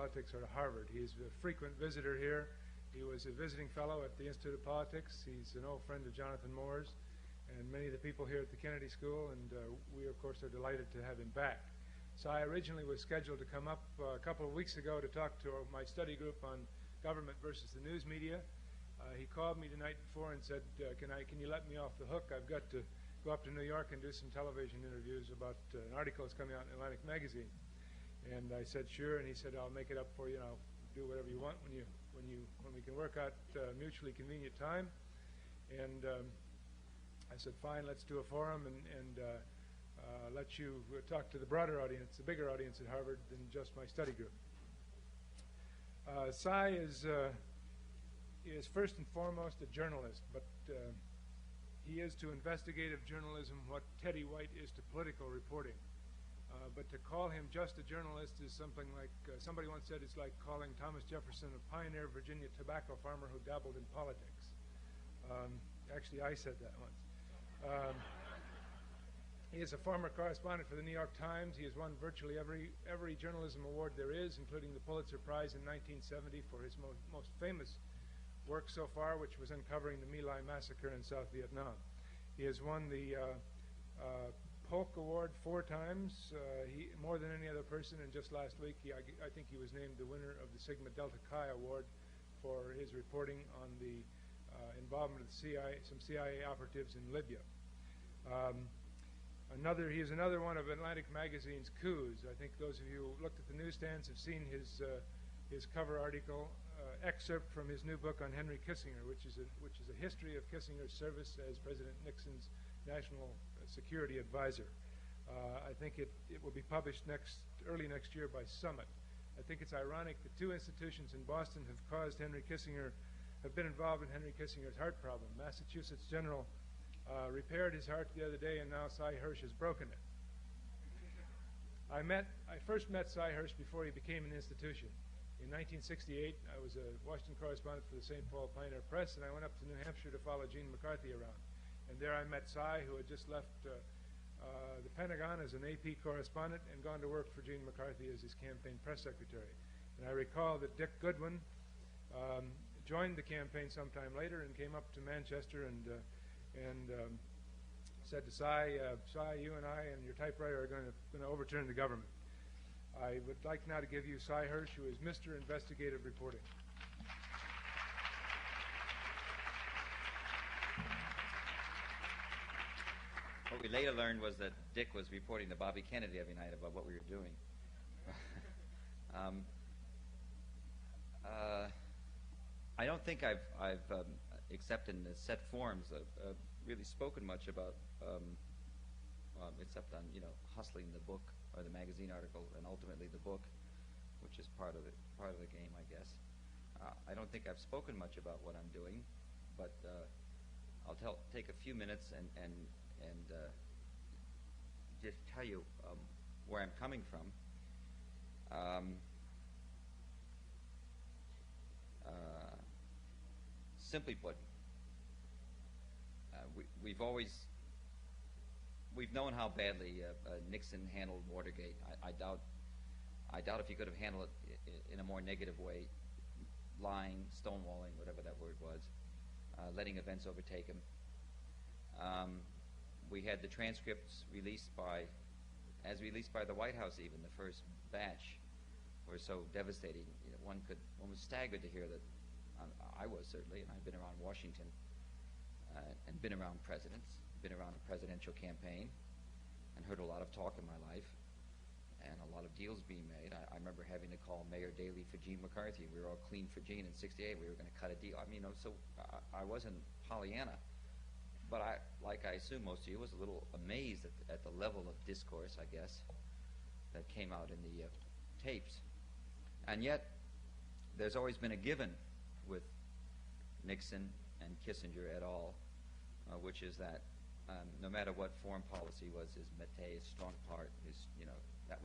Politics or to Harvard. He's a frequent visitor here. He was a visiting fellow at the Institute of Politics. He's an old friend of Jonathan Moore's and many of the people here at the Kennedy School, and we, of course, are delighted to have him back. Cy originally was scheduled to come up a couple of weeks ago to talk to my study group on government versus the news media. He called me the night before and said, can you let me off the hook? I've got to go up to New York and do some television interviews about an article that's coming out in Atlantic Magazine. And I said, sure, and he said, I'll make it up for you, and I'll do whatever you want when we can work out mutually convenient time. And I said, fine, let's do a forum and let you talk to the broader audience, the bigger audience at Harvard than just my study group. Cy is first and foremost a journalist, but he is to investigative journalism what Teddy White is to political reporting. But to call him just a journalist is something like, somebody once said it's like calling Thomas Jefferson a pioneer Virginia tobacco farmer who dabbled in politics. Actually, I said that once. He is a former correspondent for the New York Times. He has won virtually every journalism award there is, including the Pulitzer Prize in 1970 for his most famous work so far, which was uncovering the My Lai massacre in South Vietnam. He has won the Polk Award 4 times, more than any other person, and just last week I think he was named the winner of the Sigma Delta Chi Award for his reporting on the involvement of the CIA, some CIA operatives in Libya. He is another one of Atlantic Magazine's coups. I think those of you who looked at the newsstands have seen his cover article, excerpt from his new book on Henry Kissinger, which is a history of Kissinger's service as President Nixon's national security advisor. I think it will be published early next year by Summit. I think it's ironic that 2 institutions in Boston have been involved in Henry Kissinger's heart problem. Massachusetts General repaired his heart the other day, and now Cy Hirsch has broken it. I first met Cy Hirsch before he became an institution. In 1968, I was a Washington correspondent for the St. Paul Pioneer Press, and I went up to New Hampshire to follow Gene McCarthy around. And there I met Cy, who had just left the Pentagon as an AP correspondent and gone to work for Gene McCarthy as his campaign press secretary. And I recall that Dick Goodwin joined the campaign sometime later and came up to Manchester and said to Cy, you and I and your typewriter are going to overturn the government. I would like now to give you Cy Hirsch, who is Mr. Investigative Reporting. What we later learned was that Dick was reporting to Bobby Kennedy every night about what we were doing. I don't think I've except in the set forms, really spoken much about, except on hustling the book or the magazine article and ultimately the book, which is part of the game, I guess. I don't think I've spoken much about what I'm doing, but I'll take a few minutes and just tell you where I'm coming from. Simply put, we've known how badly Nixon handled Watergate. I doubt if he could have handled it in a more negative way, lying, stonewalling, whatever that word was, letting events overtake him. We had the transcripts released by the White House. Even the first batch were so devastating. One was staggered to hear that. I was certainly, and I've been around Washington and been around presidents, been around a presidential campaign, and heard a lot of talk in my life, and a lot of deals being made. I remember having to call Mayor Daley for Gene McCarthy. We were all clean for Gene in '68. We were going to cut a deal. So I wasn't Pollyanna, but like I assume most of you, was a little amazed at the level of discourse, I guess, that came out in the tapes. And yet, there's always been a given with Nixon and Kissinger et al., which is that no matter what foreign policy was his métier, his strong part, at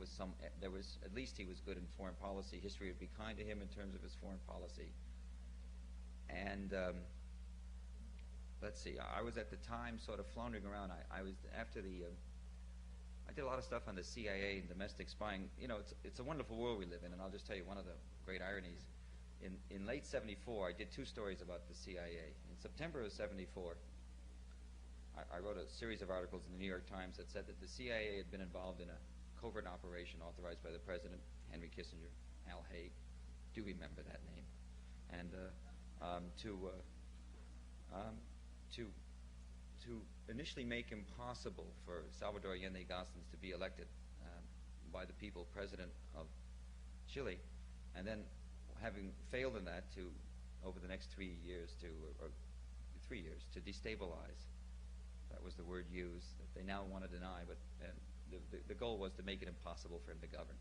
least he was good in foreign policy. History would be kind to him in terms of his foreign policy. And let's see, I was at the time sort of floundering around. I was after the I did a lot of stuff on the CIA and domestic spying. You know, it's a wonderful world we live in, and I'll just tell you one of the great ironies. In late '74, I did 2 stories about the CIA. In September of '74, I wrote a series of articles in the New York Times that said that the CIA had been involved in a covert operation authorized by the President, Henry Kissinger, Al Haig. Do remember that name? And to initially make impossible for Salvador Allende Gossens to be elected by the people president of Chile, and then having failed in that, to over the next 3 years to destabilize. That was the word used that they now want to deny, but the goal was to make it impossible for him to govern.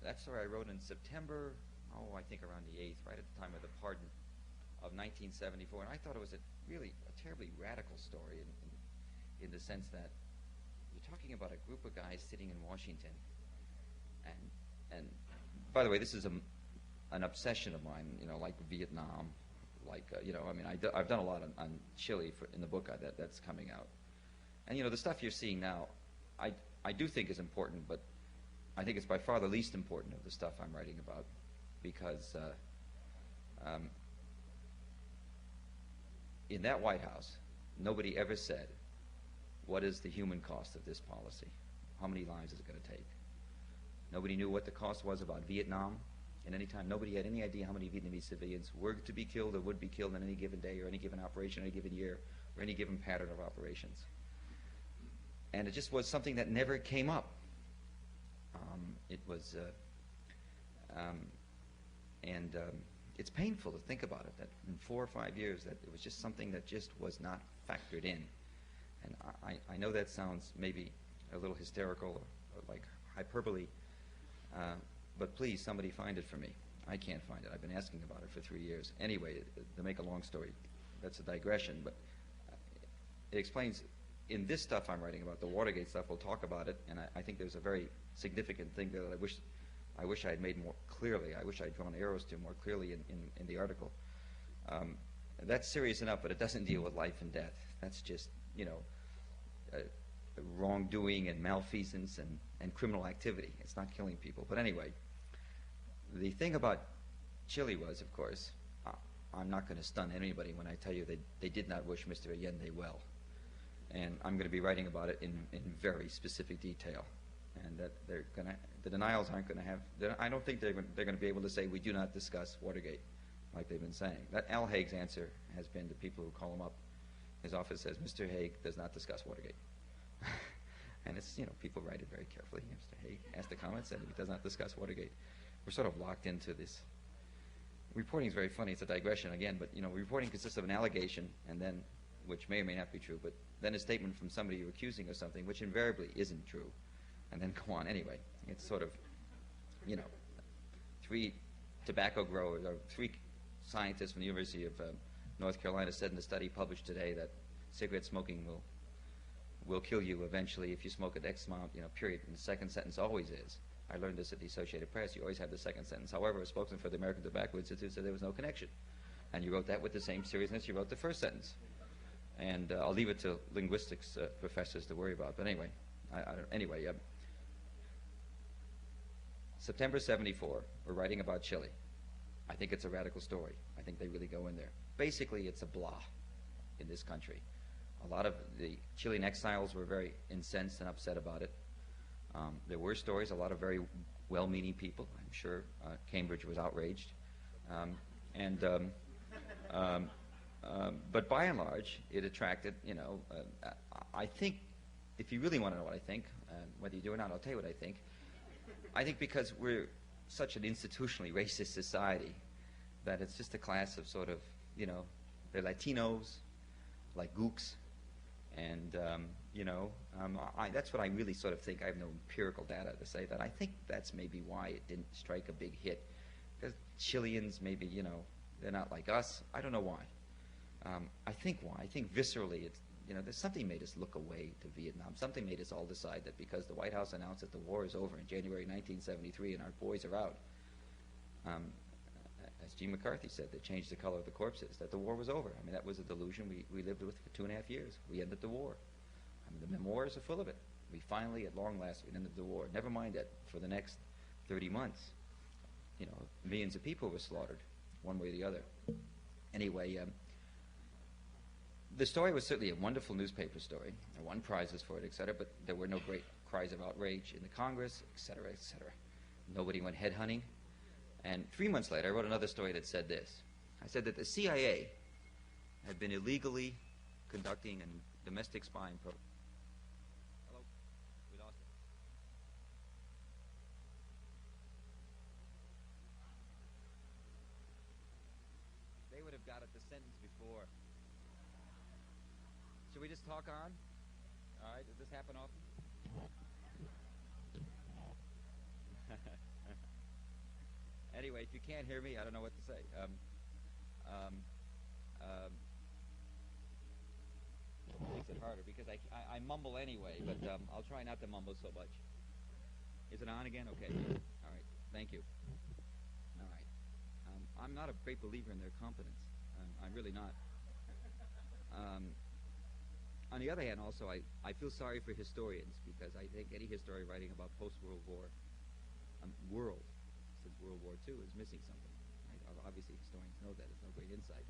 That story I wrote in September, I think around the 8th, right at the time of the pardon of 1974, and I thought it was a terribly radical story in the sense that you're talking about a group of guys sitting in Washington, and by the way, this is an obsession of mine, you know, like Vietnam, like I've done a lot on Chile in the book that's coming out, and you know the stuff you're seeing now, I do think is important, but I think it's by far the least important of the stuff I'm writing about, because in that White House, nobody ever said, what is the human cost of this policy? How many lives is it going to take? Nobody knew what the cost was about Vietnam. And any time, nobody had any idea how many Vietnamese civilians were to be killed or would be killed on any given day or any given operation, any given year, or any given pattern of operations. And it just was something that never came up. It's painful to think about it, that in 4 or 5 years that it was just something that just was not factored in. And I know that sounds maybe a little hysterical or like hyperbole, but please, somebody find it for me. I can't find it. I've been asking about it for 3 years. Anyway, to make a long story, that's a digression, but it explains, in this stuff I'm writing about, the Watergate stuff, we'll talk about it, and I think there's a very significant thing there that I wish I had made more clearly. I wish I'd drawn arrows to more clearly in the article. That's serious enough, but it doesn't deal with life and death. That's just, you know, wrongdoing and malfeasance and criminal activity. It's not killing people. But anyway, the thing about Chile was, of course, I'm not going to stun anybody when I tell you they did not wish Mr. Allende well. And I'm going to be writing about it in very specific detail. And that the denials aren't going to have, I don't think they're going to be able to say, we do not discuss Watergate, like they've been saying. That Al Haig's answer has been to people who call him up. His office says, Mr. Haig does not discuss Watergate. And it's, you know, people write it very carefully. Mr. Haig asked the comments, and he does not discuss Watergate. We're sort of locked into this. Reporting is very funny. It's a digression again, but, you know, reporting consists of an allegation, and then, which may or may not be true, but then a statement from somebody you're accusing of something, which invariably isn't true, and then go on anyway. It's sort of, you know, 3 tobacco growers, or 3 scientists from the University of North Carolina said in a study published today that cigarette smoking will kill you eventually if you smoke at X amount, you know, period. And the second sentence always is. I learned this at the Associated Press. You always have the second sentence. However, a spokesman for the American Tobacco Institute said there was no connection. And you wrote that with the same seriousness you wrote the first sentence. And I'll leave it to linguistics professors to worry about. But anyway, September '74, we're writing about Chile. I think it's a radical story. I think they really go in there. Basically, it's a blah in this country. A lot of the Chilean exiles were very incensed and upset about it. There were stories, a lot of very well-meaning people. I'm sure Cambridge was outraged. But by and large, it attracted, you know, I think, if you really want to know what I think, whether you do or not, I'll tell you what I think. I think because we're such an institutionally racist society that it's just a class of sort of, you know, they're Latinos, like gooks, and, you know, that's what I really sort of think. I have no empirical data to say that. I think that's maybe why it didn't strike a big hit. Because Chileans, maybe, you know, they're not like us. I don't know why. I think why. I think viscerally, it's, you know, there's something made us look away to Vietnam. Something made us all decide that because the White House announced that the war is over in January 1973 and our boys are out, as G. McCarthy said, they changed the color of the corpses, that the war was over. I mean, that was a delusion we lived with for 2.5 years. We ended the war. I mean, the memoirs are full of it. We finally, at long last, we ended the war. Never mind that for the next 30 months, you know, millions of people were slaughtered, one way or the other. Anyway, the story was certainly a wonderful newspaper story. I won prizes for it, etc., but there were no great cries of outrage in the Congress, etc., etc. Nobody went headhunting. And 3 months later, I wrote another story that said this. I said that the CIA had been illegally conducting a domestic spying program. Hello? We lost it. They would have got at the sentence before. Should we just talk on? All right, does this happen often? Anyway, if you can't hear me, I don't know what to say. Makes it harder because I mumble anyway, but I'll try not to mumble so much. Is it on again? Okay. All right. Thank you. All right. I'm not a great believer in their competence. I'm really not. On the other hand, also, I feel sorry for historians because I think any historian writing about post-World War world since World War II is missing something. Right? Obviously, historians know that. It's no great insight.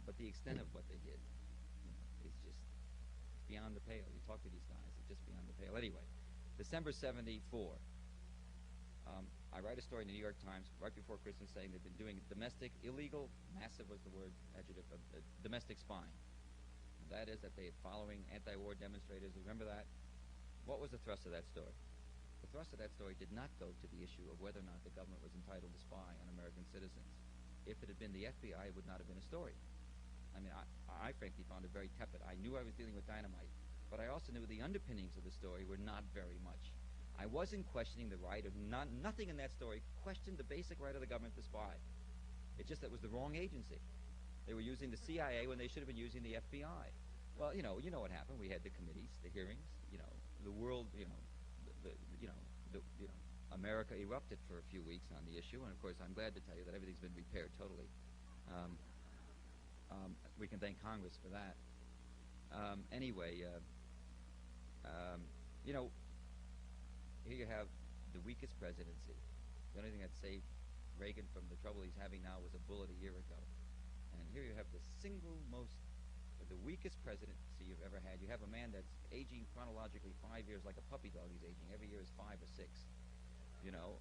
But the extent of what they did, you know, is just beyond the pale. You talk to these guys, it's just beyond the pale. Anyway, December 74. I write a story in the New York Times right before Christmas saying they've been doing domestic, illegal, massive was the word, adjective, domestic spying. That is that they are following anti-war demonstrators. Remember that? What was the thrust of that story? The thrust of that story did not go to the issue of whether or not the government was entitled to spy on American citizens. If it had been the FBI, it would not have been a story. I mean, I frankly found it very tepid. I knew I was dealing with dynamite, but I also knew the underpinnings of the story were not very much. I wasn't questioning the right of nothing in that story questioned the basic right of the government to spy. It's just that it was the wrong agency. They were using the CIA when they should have been using the FBI. Well, you know what happened. We had the committees, the hearings. You know, the world. America erupted for a few weeks on the issue, and of course, I'm glad to tell you that everything's been repaired totally. We can thank Congress for that. Anyway, here you have the weakest presidency. The only thing that saved Reagan from the trouble he's having now was a bullet a year ago. And here you have the the weakest presidency you've ever had. You have a man that's aging chronologically 5 years like a puppy dog. He's aging. Every year is 5 or 6. You know,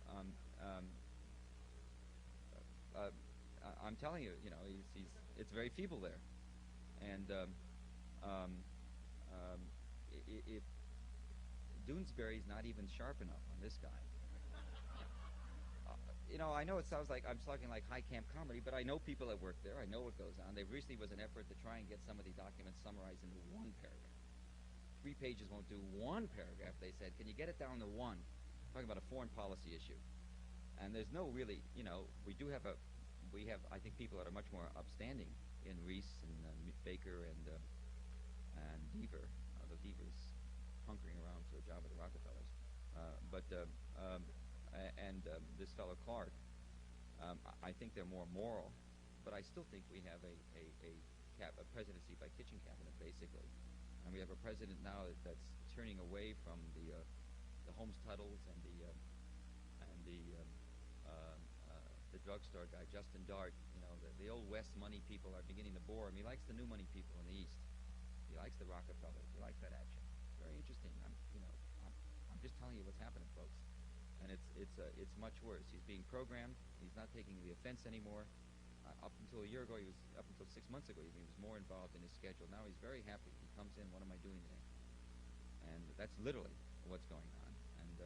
I'm telling you, you know, it's very feeble there. And if Doonesbury's not even sharp enough on this guy. You know, I know it sounds like I'm talking like high camp comedy, but I know people that work there. I know what goes on. There recently was an effort to try and get some of the documents summarized into one paragraph. 3 pages won't do one paragraph. They said, can you get it down to one? Talking about a foreign policy issue. And there's no really, you know, I think people that are much more upstanding in Reese and Baker and Deaver, although Deaver's hunkering around for a job at the Rockefellers. This fellow Clark, I think they're more moral, but I still think we have a presidency by kitchen cabinet, basically. And we have a president now that's turning away from the Holmes Tuttles and the drugstore guy, Justin Dart. You know, the old West money people are beginning to bore him. He likes the new money people in the East. He likes the Rockefellers. He likes that action. It's very interesting. I'm just telling you what's happening, folks. And it's much worse. He's being programmed. He's not taking the offense anymore. Up until a year ago, up until 6 months ago, he was more involved in his schedule. Now he's very happy. He comes in, what am I doing today? And that's literally what's going on. And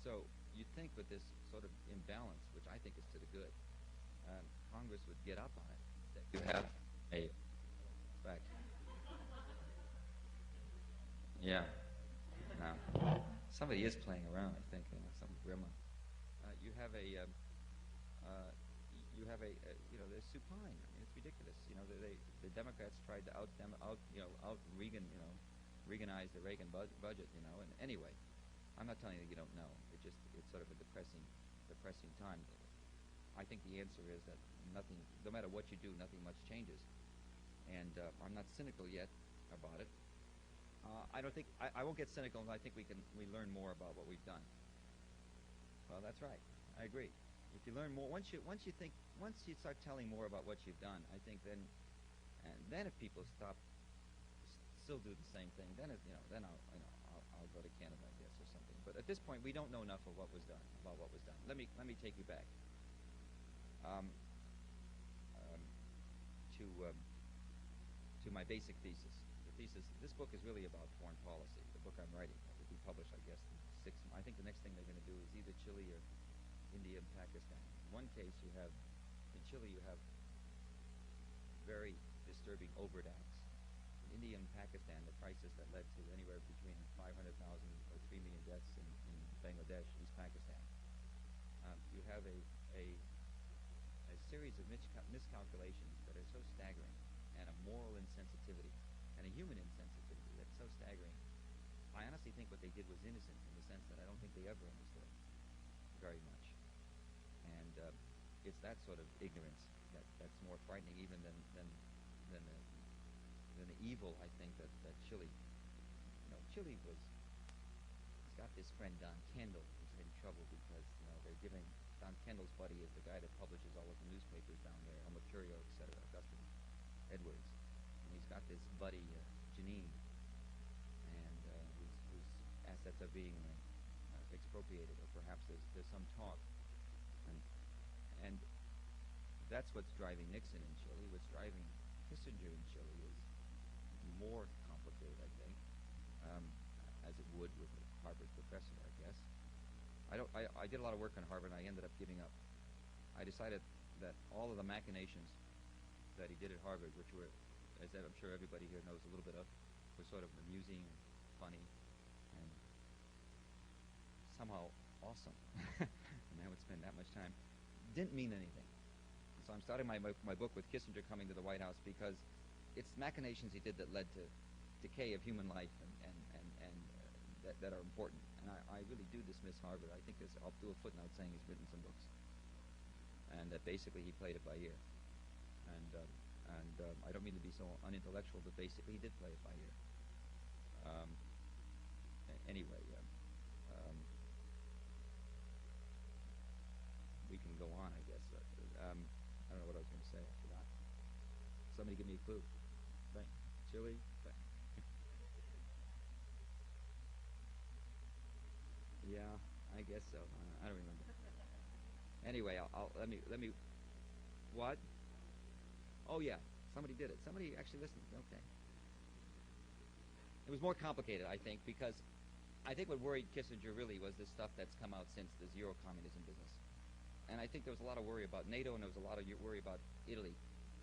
so you'd think with this sort of imbalance, which I think is to the good, Congress would get up on it. That you have a back. Yeah. Now, somebody is playing around, I think, some grandma. You have they're supine. I mean, it's ridiculous. You know, the Democrats tried to out Reagan, Reaganize the Reagan budget, you know. And anyway, I'm not telling you that you don't know. It's sort of a depressing time. I think the answer is that nothing, no matter what you do, nothing much changes. And I'm not cynical yet. about it. I don't think I won't get cynical, and I think we learn more about what we've done. Well, that's right. I agree. If you learn more, once you start telling more about what you've done, I think then if people still do the same thing, then I'll go to Canada, I guess, or something. But at this point, we don't know enough of what was done. Let me take you back to my basic thesis. This book is really about foreign policy. The book I'm writing, it will be published, I guess, in 6 months. I think the next thing they're going to do is either Chile or India and Pakistan. In one case, in Chile, you have very disturbing overt acts. In India and Pakistan, the crisis that led to anywhere between 500,000 or 3 million deaths in Bangladesh, East Pakistan. You have a series of miscalculations that are so staggering, and a moral insensitivity and a human insensitivity that's so staggering. I honestly think what they did was innocent in the sense that I don't think they ever understood very much. And it's that sort of ignorance that's more frightening even than the evil, I think, that Chile. Chile has got this friend Don Kendall who's in trouble because they're giving Don Kendall's buddy is the guy that publishes all of the newspapers down there, El Mercurio, etc., Augustin Edwards. And he's got this buddy, Janine, and whose assets are being expropriated, or perhaps there's some talk. And that's what's driving Nixon in Chile. What's driving Kissinger in Chile is more complicated, I think, as it would with a Harvard professor, I guess. I did a lot of work on Harvard, and I ended up giving up. I decided that all of the machinations that he did at Harvard, which were, as I'm sure everybody here knows a little bit of, were sort of amusing, funny, and somehow awesome. And I would spend that much time. Didn't mean anything. So I'm starting my book with Kissinger coming to the White House because it's machinations he did that led to decay of human life and that are important. And I really do dismiss Harvard. I think I'll do a footnote saying he's written some books, and that basically he played it by ear. And I don't mean to be so unintellectual, but basically he did play it by ear. Anyway, we can go on, I guess. I don't know what I was going to say. I forgot. Somebody give me a clue. Right. Chile. Right. Yeah, I guess so. I don't remember. Anyway, let me. What? Oh yeah, somebody did it. Somebody actually listened. Okay. It was more complicated, I think, because I think what worried Kissinger really was this stuff that's come out since the zero communism business. And I think there was a lot of worry about NATO, and there was a lot of worry about Italy,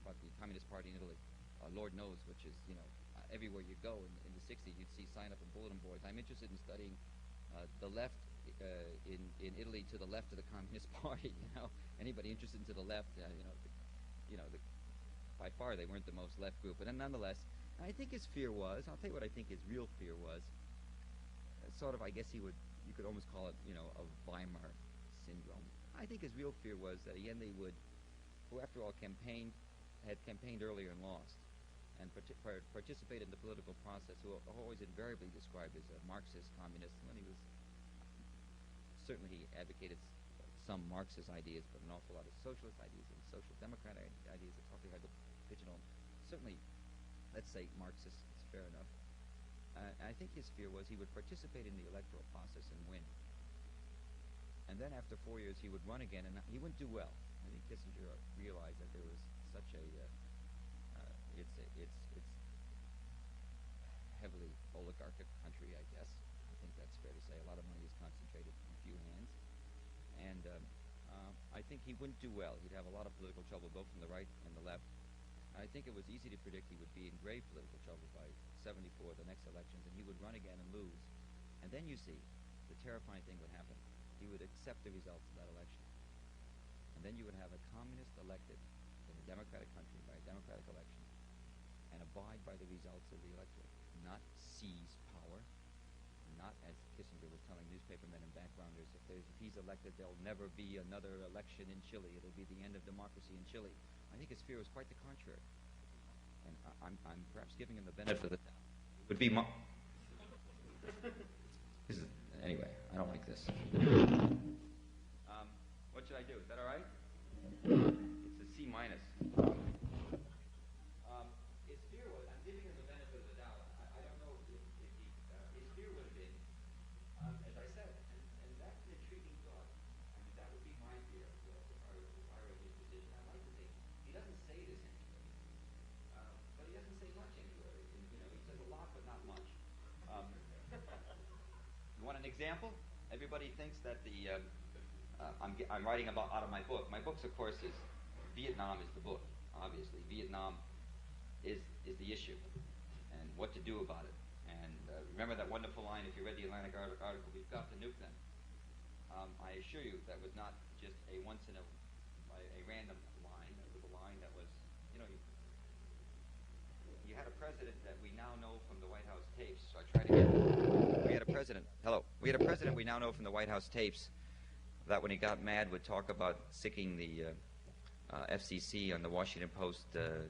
about the Communist Party in Italy. Lord knows, which is, everywhere you go in the 60s, you'd see sign up and bulletin boards. I'm interested in studying the left in Italy to the left of the Communist Party. Anybody interested to the left, by far they weren't the most left group. But nonetheless, I think his fear was, I'll tell you what I think his real fear was, sort of, I guess you could almost call it, a Weimar syndrome. I think his real fear was that again they would, who after all had campaigned earlier and lost, and participated in the political process, who are always invariably described as a Marxist communist, when he was, certainly he advocated some Marxist ideas, but an awful lot of socialist ideas and social democratic ideas. It's awfully hard to pigeonhole. Certainly, let's say Marxist is fair enough. I think his fear was he would participate in the electoral process and win. And then after 4 years, he would run again, and he wouldn't do well. I think Kissinger realized that there was such a it's heavily oligarchic country, I guess. I think that's fair to say. A lot of money is concentrated in a few hands, and I think he wouldn't do well. He'd have a lot of political trouble, both from the right and the left. I think it was easy to predict he would be in grave political trouble by 74, the next elections, and he would run again and lose. And then you see, the terrifying thing would happen. He would accept the results of that election. And then you would have a communist elected in a democratic country by a democratic election and abide by the results of the electorate, not seize power, not, as Kissinger was telling newspapermen and backgrounders, if he's elected, there'll never be another election in Chile. It'll be the end of democracy in Chile. I think his fear was quite the contrary. and I'm perhaps giving him the benefit of the doubt. It would be anyway, I don't like this. What should I do? Is that all right? It's a C minus. His fear was, I'm giving him the benefit of the doubt. I don't know if his fear would have been, as I said, and that's an intriguing thought. I mean, that would be my fear if I were in his position. I'd like to think he doesn't say this anywhere, but he doesn't say much anywhere. He says a lot, but not much. You want an example? Everybody thinks that I'm writing out of my book. My books, of course, is Vietnam is the book. Obviously, Vietnam is the issue, and what to do about it. And remember that wonderful line, if you read the Atlantic article, we've got to nuke them. I assure you that was not just a random line. It was a line that was, you had a president that we now know from the White House tapes. So I try to get. We had a president. Hello. We had a president we now know from the White House tapes that when he got mad would talk about sicking the FCC on the Washington Post,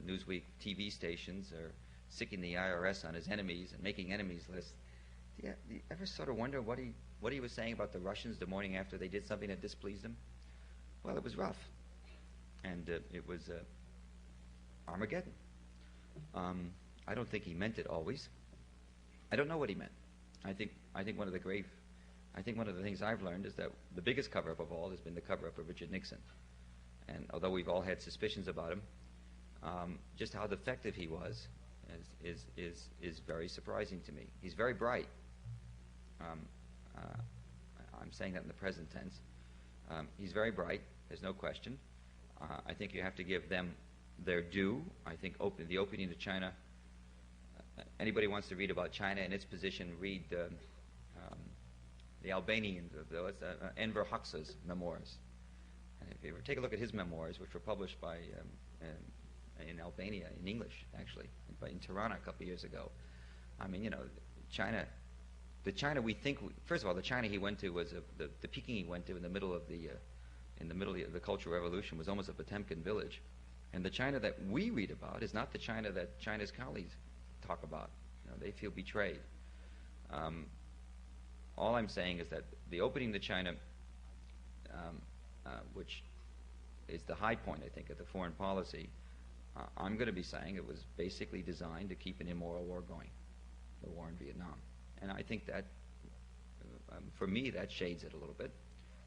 Newsweek TV stations, or sicking the IRS on his enemies and making enemies lists. Do you ever sort of wonder what he was saying about the Russians the morning after they did something that displeased him? Well, it was rough, and it was Armageddon. I don't think he meant it always. I don't know what he meant. I think one of the things I've learned is that the biggest cover-up of all has been the cover-up of Richard Nixon. And although we've all had suspicions about him, just how defective he was is very surprising to me. He's very bright. I'm saying that in the present tense. He's very bright. There's no question. I think you have to give them their due. I think the opening to China. Anybody wants to read about China and its position, read the Albanian, Enver Hoxha's memoirs. And if you ever take a look at his memoirs, which were published in Albania, in English, actually, in Tirana a couple of years ago. I mean, China, the China we think, first of all, the China he went to was, the Peking he went to in the middle of the Cultural Revolution was almost a Potemkin village. And the China that we read about is not the China that China's colleagues talk about. They feel betrayed. All I'm saying is that the opening to China, which is the high point, I think, of the foreign policy, I'm going to be saying it was basically designed to keep an immoral war going, the war in Vietnam. And I think that, for me, that shades it a little bit.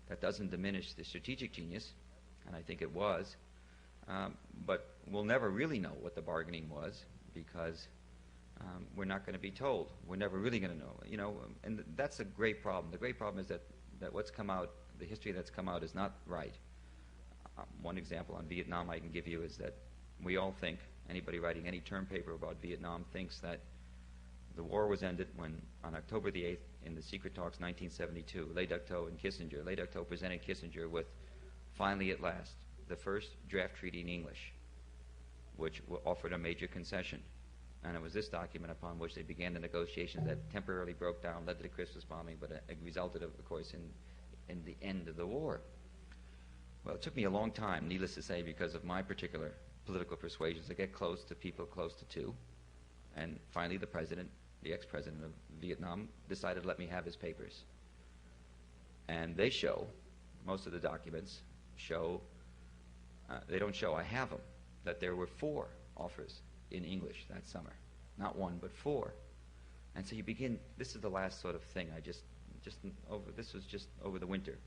That doesn't diminish the strategic genius, and I think it was. But we'll never really know what the bargaining was because we're not going to be told. We're never really going to know. And that's a great problem. The great problem is that what's come out, the history that's come out is not right. One example on Vietnam I can give you is that we all think, anybody writing any term paper about Vietnam thinks that the war was ended when, on October the 8th, in the secret talks 1972, Le Duc Tho and Kissinger, Le Duc Tho presented Kissinger with, finally at last, the first draft treaty in English, which offered a major concession. And it was this document upon which they began the negotiations that temporarily broke down, led to the Christmas bombing, but it resulted, of course, in the end of the war. Well, it took me a long time, needless to say, because of my particular political persuasions, to get close to people close to two. And finally, the president, the ex-president of Vietnam, decided to let me have his papers. And they show, most of the documents show, they don't show, I have them, that there were 4 offers in English that summer. Not 1, but 4. And so you begin, this is the last sort of thing this was just over the winter.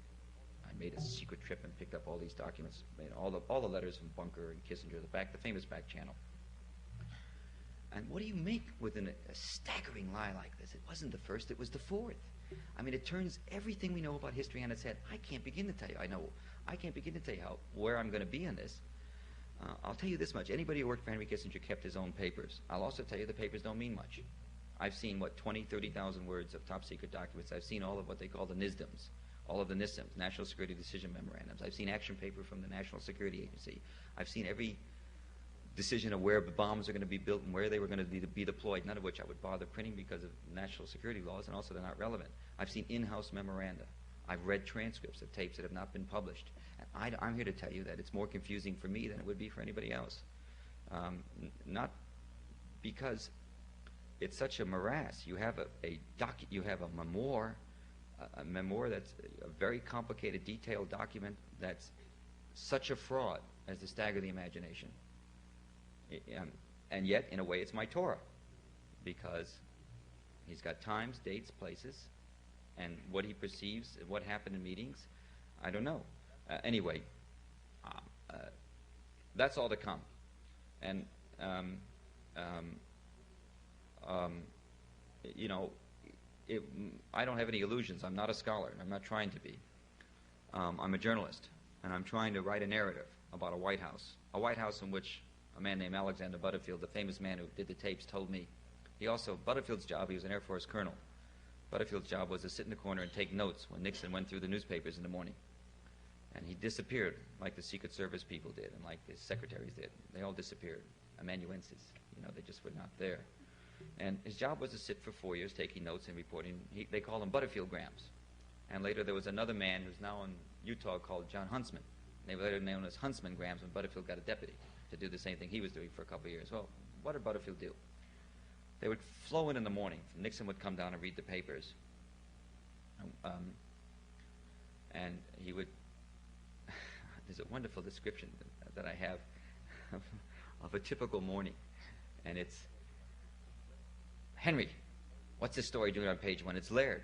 I made a secret trip and picked up all these documents, made all the letters from Bunker and Kissinger, the famous back channel. And what do you make with a staggering lie like this? It wasn't the first, it was the 4th. I mean, it turns everything we know about history on its head. I can't begin to tell you. I can't begin to tell you where I'm going to be in this. I'll tell you this much. Anybody who worked for Henry Kissinger kept his own papers. I'll also tell you the papers don't mean much. I've seen, 30,000 words of top-secret documents. I've seen all of what they call the NISDMs, all of the NISMs, National Security Decision Memorandums. I've seen action paper from the National Security Agency. I've seen every decision of where the bombs are going to be built and where they were going to be deployed, none of which I would bother printing because of national security laws, and also they're not relevant. I've seen in-house memoranda. I've read transcripts of tapes that have not been published. And I'm here to tell you that it's more confusing for me than it would be for anybody else. Not because it's such a morass. You have you have a memoir that's a very complicated, detailed document that's such a fraud as to stagger the imagination. And yet, in a way, it's my Torah, because he's got times, dates, places, and what he perceives, what happened in meetings, I don't know. Anyway, that's all to come. And, you know, I don't have any illusions. I'm not a scholar, and I'm not trying to be. I'm a journalist, and I'm trying to write a narrative about a White House in which a man named Alexander Butterfield, the famous man who did the tapes, told me. Butterfield's job, he was an Air Force colonel. Butterfield's job was to sit in the corner and take notes when Nixon went through the newspapers in the morning. And he disappeared like the Secret Service people did and like the secretaries did. They all disappeared. Amanuenses, they just were not there. And his job was to sit for 4 years taking notes and reporting. They called him Butterfield Grams. And later there was another man who's now in Utah called John Huntsman. They were later known as Huntsman Grams when Butterfield got a deputy to do the same thing he was doing for a couple of years. Well, what did Butterfield do? They would flow in the morning. Nixon would come down and read the papers. And he would... There's a wonderful description that I have of a typical morning. And it's, Henry, what's this story doing on page 1? It's Laird.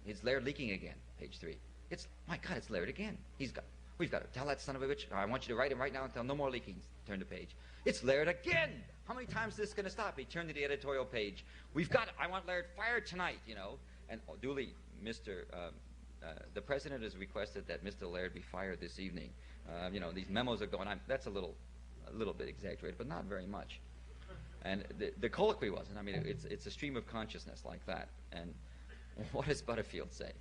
It's Laird leaking again, page 3. My God, it's Laird again. We've got to tell that son of a bitch. I want you to write him right now and tell no more leaking. Turn the page. It's Laird again. How many times is this going to stop? He turned to the editorial page. I want Laird fired tonight, And duly, the president has requested that Mr. Laird be fired this evening. These memos are going on. That's a little bit exaggerated, but not very much. And the colloquy wasn't. I mean, it's a stream of consciousness like that. And what does Butterfield say?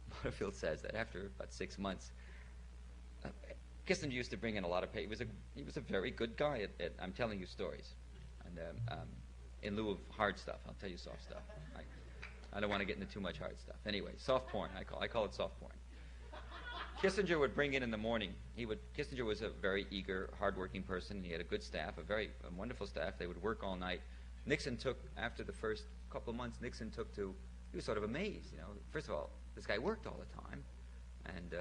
Butterfield says that after about 6 months, Kissinger used to bring in a lot of pay. He was a very good guy at I'm telling you stories. And in lieu of hard stuff, I'll tell you soft stuff. I don't want to get into too much hard stuff. Anyway, soft porn. I call it soft porn. Kissinger would bring in the morning. Kissinger was a very eager, hardworking person. He had a good staff, a wonderful staff. They would work all night. Nixon took, after the first couple of months, he was sort of amazed. First of all, this guy worked all the time, and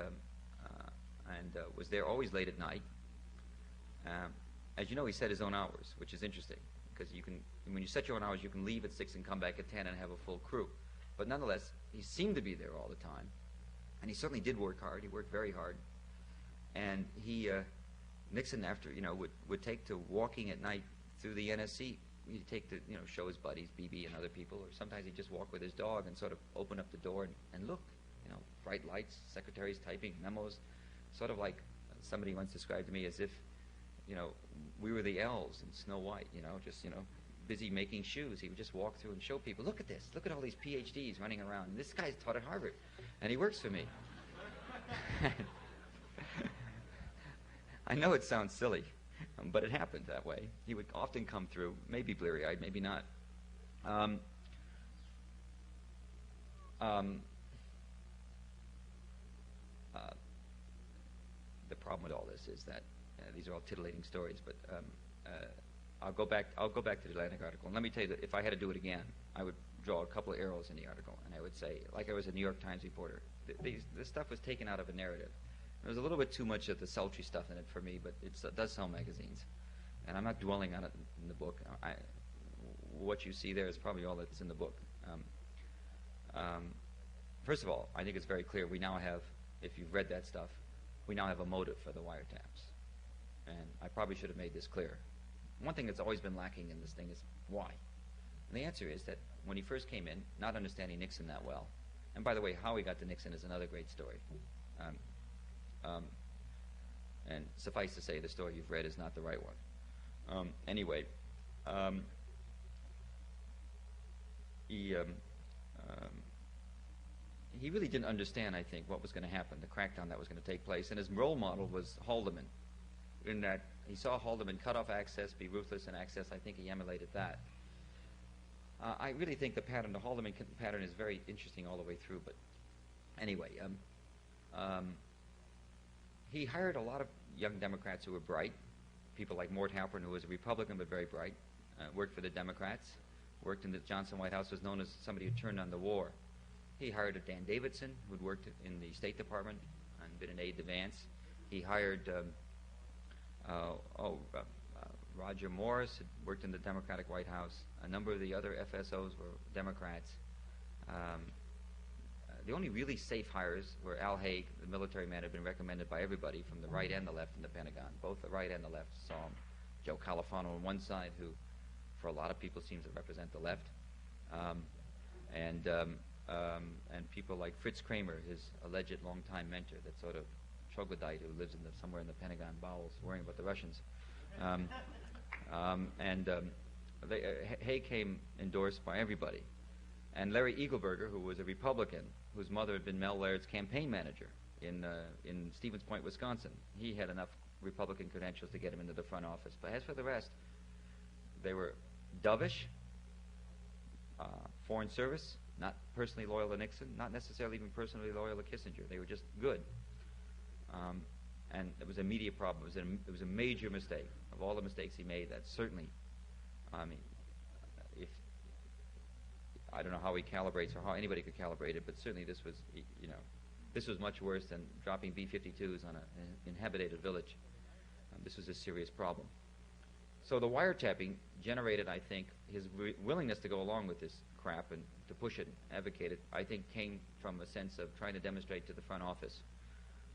was there always late at night. As you know, he set his own hours, which is interesting, because when you set your own hours, you can leave at 6 and come back at 10 and have a full crew. But nonetheless, he seemed to be there all the time, and he certainly did work hard. He worked very hard, and Nixon, after would take to walking at night through the NSC. He'd take to show his buddies, BB and other people, or sometimes he'd just walk with his dog and sort of open up the door and look, bright lights, secretaries typing memos, sort of like somebody once described to me as if, we were the elves in Snow White, just busy making shoes. He would just walk through and show people, look at this, look at all these PhDs running around. And this guy's taught at Harvard, and he works for me. I know it sounds silly, but it happened that way. He would often come through, maybe bleary-eyed, maybe not. The problem with all this is that these are all titillating stories, but I'll go back to the Atlantic article. And let me tell you that if I had to do it again, I would draw a couple of arrows in the article, and I would say, like I was a New York Times reporter, this stuff was taken out of a narrative. There was a little bit too much of the sultry stuff in it for me, but it does sell magazines. And I'm not dwelling on it in the book. What you see there is probably all that's in the book. First of all, I think it's very clear we now have, if you've read that stuff, we now have a motive for the wiretaps. And I probably should have made this clear. One thing that's always been lacking in this thing is why? And the answer is that when he first came in, not understanding Nixon that well, and by the way, how he got to Nixon is another great story. And suffice to say, the story you've read is not the right one. Anyway, he really didn't understand, I think, what was going to happen, the crackdown that was going to take place. And his role model was Haldeman, in that he saw Haldeman cut off access, be ruthless in access. I think he emulated that. I really think the Haldeman pattern is very interesting all the way through. But anyway, he hired a lot of young Democrats who were bright, people like Mort Halpern, who was a Republican but very bright, worked for the Democrats, worked in the Johnson White House, was known as somebody who turned on the war. He hired a Dan Davidson, who'd worked in the State Department and been an aide to Vance. He hired Roger Morris, had worked in the Democratic White House. A number of the other FSOs were Democrats. The only really safe hires were Al Haig, the military man, had been recommended by everybody from the right and the left in the Pentagon. Both the right and the left saw him. Joe Califano on one side, who for a lot of people seems to represent the left, and people like Fritz Kramer, his alleged longtime mentor, that sort of troglodyte who lives somewhere in the Pentagon bowels worrying about the Russians. Haig came endorsed by everybody. And Larry Eagleburger, who was a Republican, whose mother had been Mel Laird's campaign manager in Stevens Point, Wisconsin, he had enough Republican credentials to get him into the front office. But as for the rest, they were dovish, Foreign Service, not personally loyal to Nixon, not necessarily even personally loyal to Kissinger. They were just good. And it was a media problem. It was a major mistake. Of all the mistakes he made, that certainly, I mean, I don't know how he calibrates or how anybody could calibrate it, but certainly this was, this was much worse than dropping B-52s on an inhabited village. This was a serious problem. So the wiretapping generated, I think, his willingness to go along with this crap and to push it, advocate it, I think came from a sense of trying to demonstrate to the front office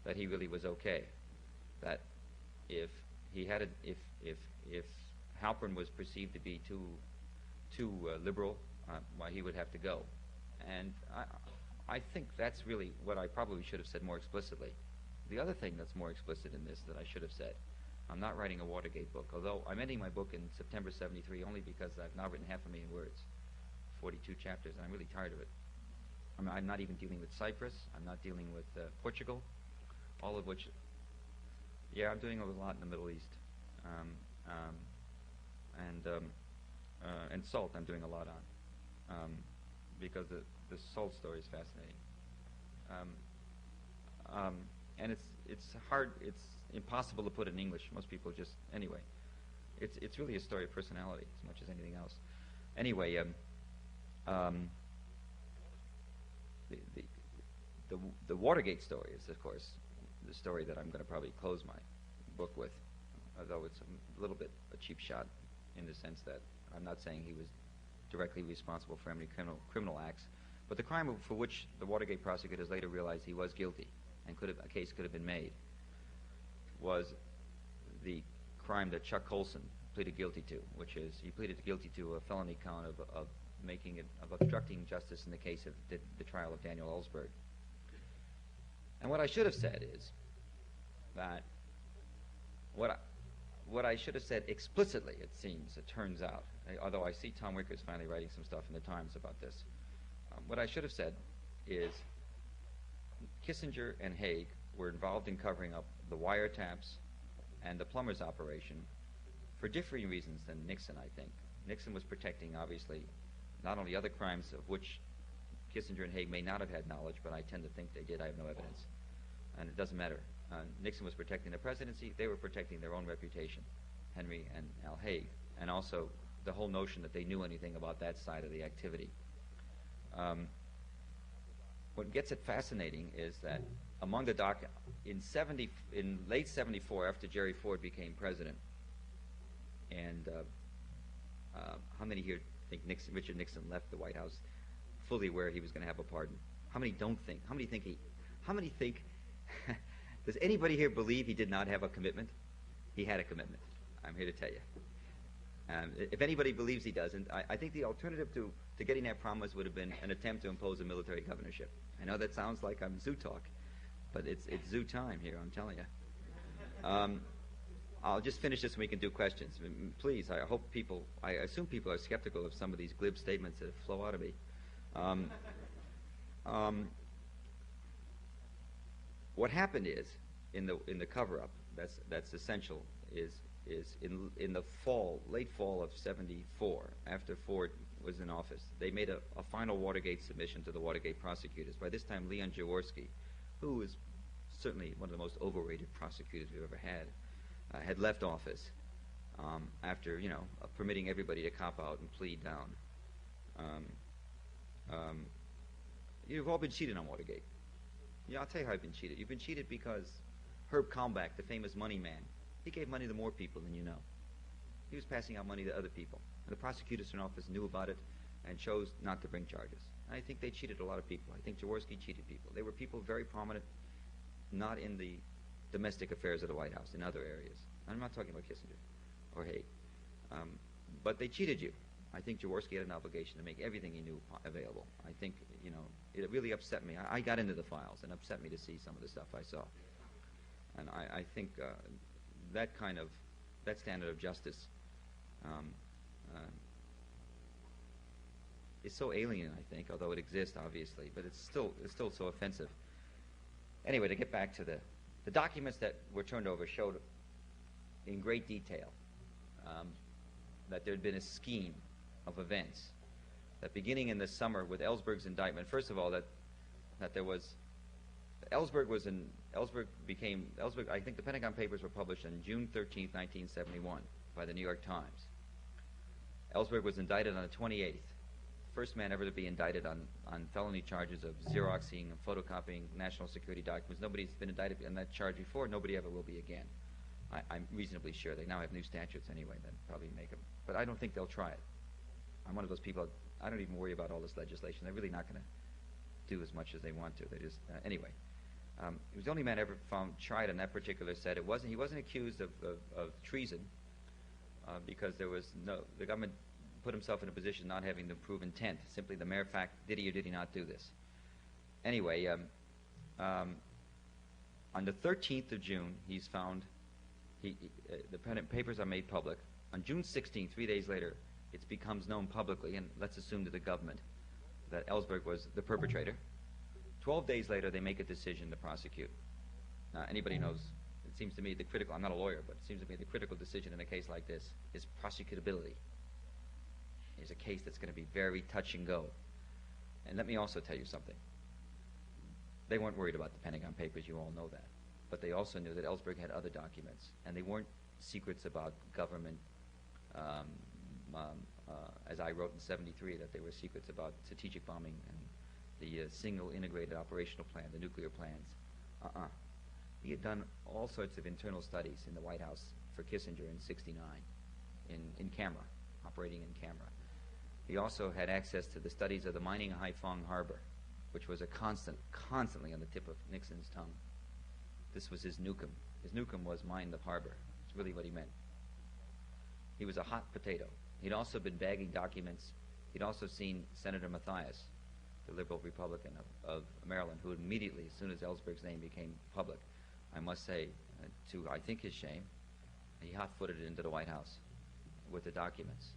that he really was okay. That if he had if Halpern was perceived to be too liberal, why he would have to go. And I think that's really what I probably should have said more explicitly. The other thing that's more explicit in this that I should have said, I'm not writing a Watergate book, although I'm ending my book in September 73 only because I've now written 500,000 words, 42 chapters, and I'm really tired of it. I'm not even dealing with Cyprus. I'm not dealing with Portugal, all of which, yeah, I'm doing a lot in the Middle East. And salt I'm doing a lot on, because the salt story is fascinating. And it's hard, it's impossible to put in English. Most people just, anyway. It's really a story of personality as much as anything else. Anyway, the Watergate story is, of course, the story that I'm going to probably close my book with, although it's a little bit a cheap shot in the sense that I'm not saying he was directly responsible for any criminal acts, but the crime for which the Watergate prosecutors later realized he was guilty and a case could have been made was the crime that Chuck Colson pleaded guilty to, which is he pleaded guilty to a felony count of obstructing justice in the case of the trial of Daniel Ellsberg. And what I should have said is that what I should have said explicitly, it seems, it turns out, although I see Tom Wicker's finally writing some stuff in the Times about this, what I should have said is Kissinger and Haig were involved in covering up the wiretaps and the Plumbers operation for differing reasons than Nixon, I think. Nixon was protecting, obviously, not only other crimes of which Kissinger and Haig may not have had knowledge, but I tend to think they did. I have no evidence. And it doesn't matter. Nixon was protecting the presidency. They were protecting their own reputation, Henry and Al Haig, and also the whole notion that they knew anything about that side of the activity. What gets it fascinating is that among the in late '74, after Jerry Ford became president, and how many here think Richard Nixon left the White House fully aware he was going to have a pardon? How many don't think? How many think? Does anybody here believe he did not have a commitment? He had a commitment. I'm here to tell you. If anybody believes he doesn't, I think the alternative to getting that promise would have been an attempt to impose a military governorship. I know that sounds like I'm zoo talk, but it's zoo time here, I'm telling you. I'll just finish this and we can do questions. Please, I assume people are skeptical of some of these glib statements that flow out of me. What happened is, in the cover-up, that's essential, is in the late fall of '74, after Ford was in office, they made a final Watergate submission to the Watergate prosecutors. By this time, Leon Jaworski, who was certainly one of the most overrated prosecutors we've ever had left office. after, permitting everybody to cop out and plead down. You've all been cheated on Watergate. Yeah, I'll tell you how you've been cheated. You've been cheated because Herb Kalmbach, the famous money man, he gave money to more people than you know. He was passing out money to other people. And the prosecutors in office knew about it and chose not to bring charges. And I think they cheated a lot of people. I think Jaworski cheated people. They were people very prominent, not in the domestic affairs of the White House, in other areas. I'm not talking about Kissinger or Haig. But they cheated you. I think Jaworski had an obligation to make everything he knew available. I think, it really upset me. I got into the files, and it upset me to see some of the stuff I saw. And I think that standard of justice is so alien, I think, although it exists, obviously, but it's still so offensive. Anyway, to get back to the documents that were turned over showed in great detail that there had been a scheme of events that beginning in the summer with Ellsberg's indictment, first of all, that there was Ellsberg, I think the Pentagon Papers were published on June 13th, 1971 by the New York Times. Ellsberg was indicted on the 28th. First man ever to be indicted on felony charges of Xeroxing and photocopying national security documents. Nobody's been indicted on that charge before. Nobody ever will be again. I'm reasonably sure. They now have new statutes anyway that probably make them. But I don't think they'll try it. I'm one of those people, I don't even worry about all this legislation. They're really not going to do as much as they want to. They just, anyway. He was the only man ever found tried on that particular set. He wasn't accused of treason because the government put himself in a position not having to prove intent. Simply the mere fact, did he or did he not do this? Anyway, on the 13th of June, he's found, the papers are made public. On June 16th, 3 days later, it becomes known publicly, and let's assume to the government, that Ellsberg was the perpetrator. 12 days later, they make a decision to prosecute. Anybody knows, it seems to me I'm not a lawyer, but it seems to me the critical decision in a case like this is prosecutability. It's a case that's going to be very touch and go. And let me also tell you something. They weren't worried about the Pentagon Papers, you all know that. But they also knew that Ellsberg had other documents, and they weren't secrets about government, as I wrote in '73, that they were secrets about strategic bombing and the single integrated operational plan, the nuclear plans. He had done all sorts of internal studies in the White House for Kissinger in '69, in camera, operating in camera. He also had access to the studies of the mining of Haiphong Harbor, which was constantly on the tip of Nixon's tongue. This was his nukem. His nukem was mine the harbor. It's really what he meant. He was a hot potato. He'd also been bagging documents. He'd also seen Senator Mathias, the liberal Republican of Maryland, who immediately, as soon as Ellsberg's name became public, I must say, to I think his shame, he hot-footed it into the White House with the documents.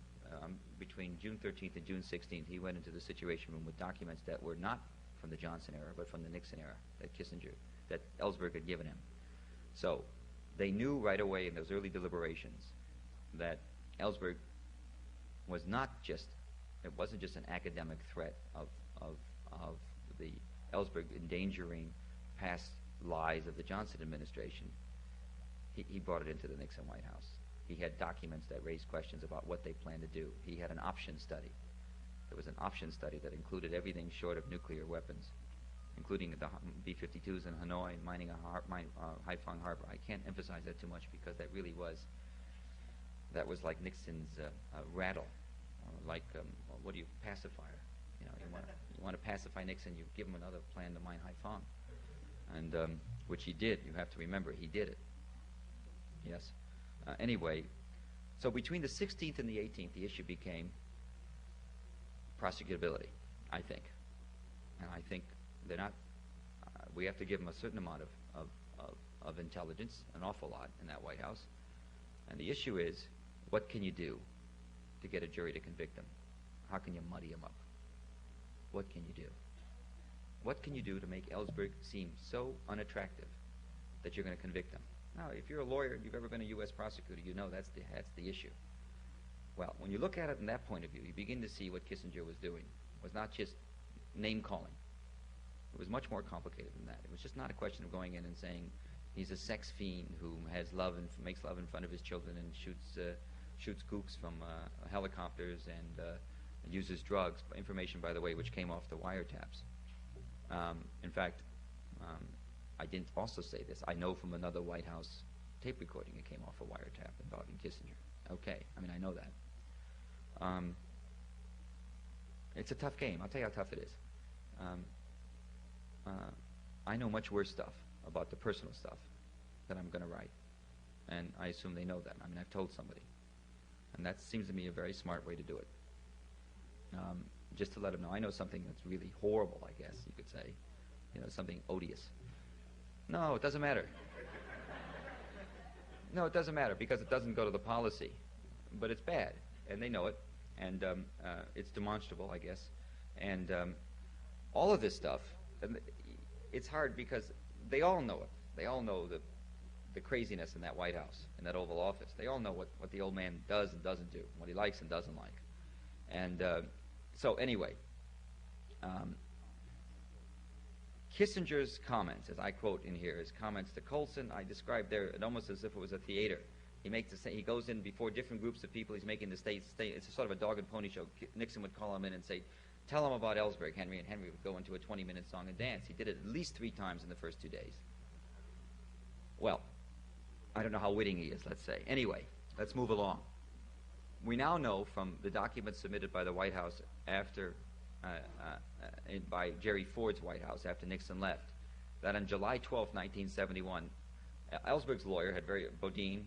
Between June 13th and June 16th, he went into the Situation Room with documents that were not from the Johnson era, but from the Nixon era, that Ellsberg had given him. So they knew right away in those early deliberations that Ellsberg was it wasn't just an academic threat of the Ellsberg endangering past lies of the Johnson administration. He brought it into the Nixon White House. He had documents that raised questions about what they planned to do. He had an option study. There was an option study that included everything short of nuclear weapons, including the B-52s in Hanoi and mining Haiphong Harbor. I can't emphasize that too much because that was like Nixon's rattle, what do you pacifier? You want to pacify Nixon, you give him another plan to mine Haiphong, and which he did. You have to remember, he did it. Yes. Anyway, so between the 16th and the 18th, the issue became prosecutability, I think. And I think they're not, we have to give them a certain amount of intelligence, an awful lot in that White House. And the issue is, what can you do to get a jury to convict them? How can you muddy them up? What can you do? What can you do to make Ellsberg seem so unattractive that you're going to convict them? Now, if you're a lawyer and you've ever been a U.S. prosecutor, you know that's the issue. Well, when you look at it from that point of view, you begin to see what Kissinger was doing. It was not just name-calling. It was much more complicated than that. It was just not a question of going in and saying he's a sex fiend who has love and makes love in front of his children and shoots shoots kooks from helicopters and uses drugs. Information, by the way, which came off the wiretaps. In fact, I didn't also say this. I know from another White House tape recording it came off a wiretap involving Kissinger. Okay, I mean, I know that. It's a tough game. I'll tell you how tough it is. I know much worse stuff about the personal stuff that I'm going to write. And I assume they know that. I mean, I've told somebody. And that seems to me a very smart way to do it. Just to let them know. I know something that's really horrible, I guess you could say. You know, something odious. No, it doesn't matter. No, it doesn't matter because it doesn't go to the policy. But it's bad, and they know it. And it's demonstrable, I guess. And all of this stuff, and it's hard because they all know it. They all know the craziness in that White House, in that Oval Office. They all know what the old man does and doesn't do, what he likes and doesn't like. And so anyway, Kissinger's comments, as I quote in here, his comments to Colson, I described there almost as if it was a theater. He goes in before different groups of people. He's making the state. It's a sort of a dog and pony show. Nixon would call him in and say, "Tell him about Ellsberg, Henry," and Henry would go into a 20-minute song and dance. He did it at least 3 times in the first 2 days. Well, I don't know how witty he is, let's say. Anyway, let's move along. We now know from the documents submitted by the White House after, by Jerry Ford's White House after Nixon left, that on July 12, 1971, Ellsberg's lawyer had Bodine,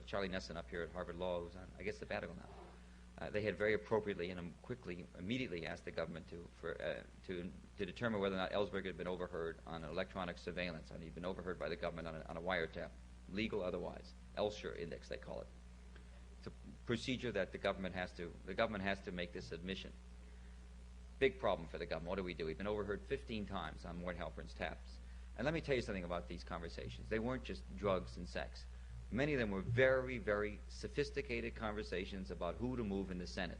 Charlie Nesson up here at Harvard Law, who's on, I guess, sabbatical now. They had very appropriately and immediately asked the government to determine whether or not Ellsberg had been overheard on electronic surveillance, and he'd been overheard by the government on a wiretap, legal otherwise, Elsher index they call it. It's a procedure that the government has to make this admission. Big problem for the government. What do we do? We've been overheard 15 times on Mort Halpern's taps. And let me tell you something about these conversations. They weren't just drugs and sex. Many of them were very, very sophisticated conversations about who to move in the Senate.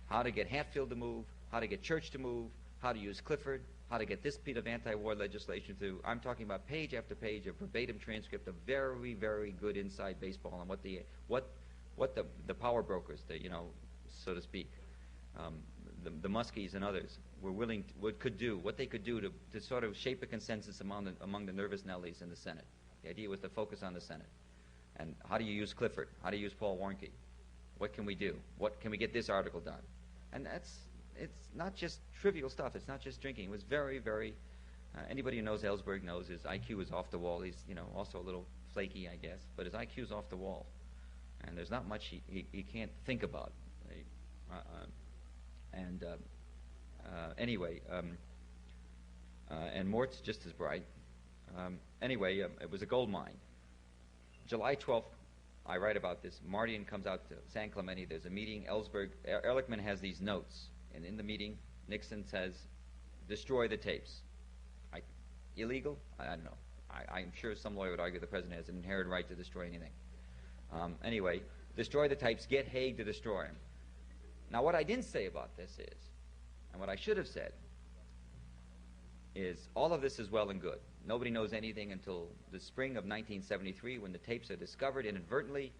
How to get Hatfield to move, how to get Church to move, how to use Clifford, how to get this piece of anti-war legislation through. I'm talking about page after page of verbatim transcript of very, very good inside baseball on what the power brokers, so to speak, the Muskies and others were willing to, what they could do to sort of shape a consensus among the nervous Nellies in the Senate. The idea was to focus on the Senate. And how do you use Clifford? How do you use Paul Warnke? What can we do? What can we get this article done? And it's not just trivial stuff. It's not just drinking. It was very, very, anybody who knows Ellsberg knows his IQ is off the wall. He's, also a little flaky, I guess, but his IQ is off the wall. And there's not much he can't think about. Anyway, and Mort's just as bright. Anyway, it was a gold mine. July 12th, I write about this. Mardian comes out to San Clemente. There's a meeting. Ehrlichman has these notes. And in the meeting, Nixon says, destroy the tapes. Illegal? I don't know. I'm sure some lawyer would argue the president has an inherent right to destroy anything. Anyway, destroy the tapes. Get Haig to destroy them. Now, what I didn't say about this is, and what I should have said, is all of this is well and good. Nobody knows anything until the spring of 1973 when the tapes are discovered inadvertently.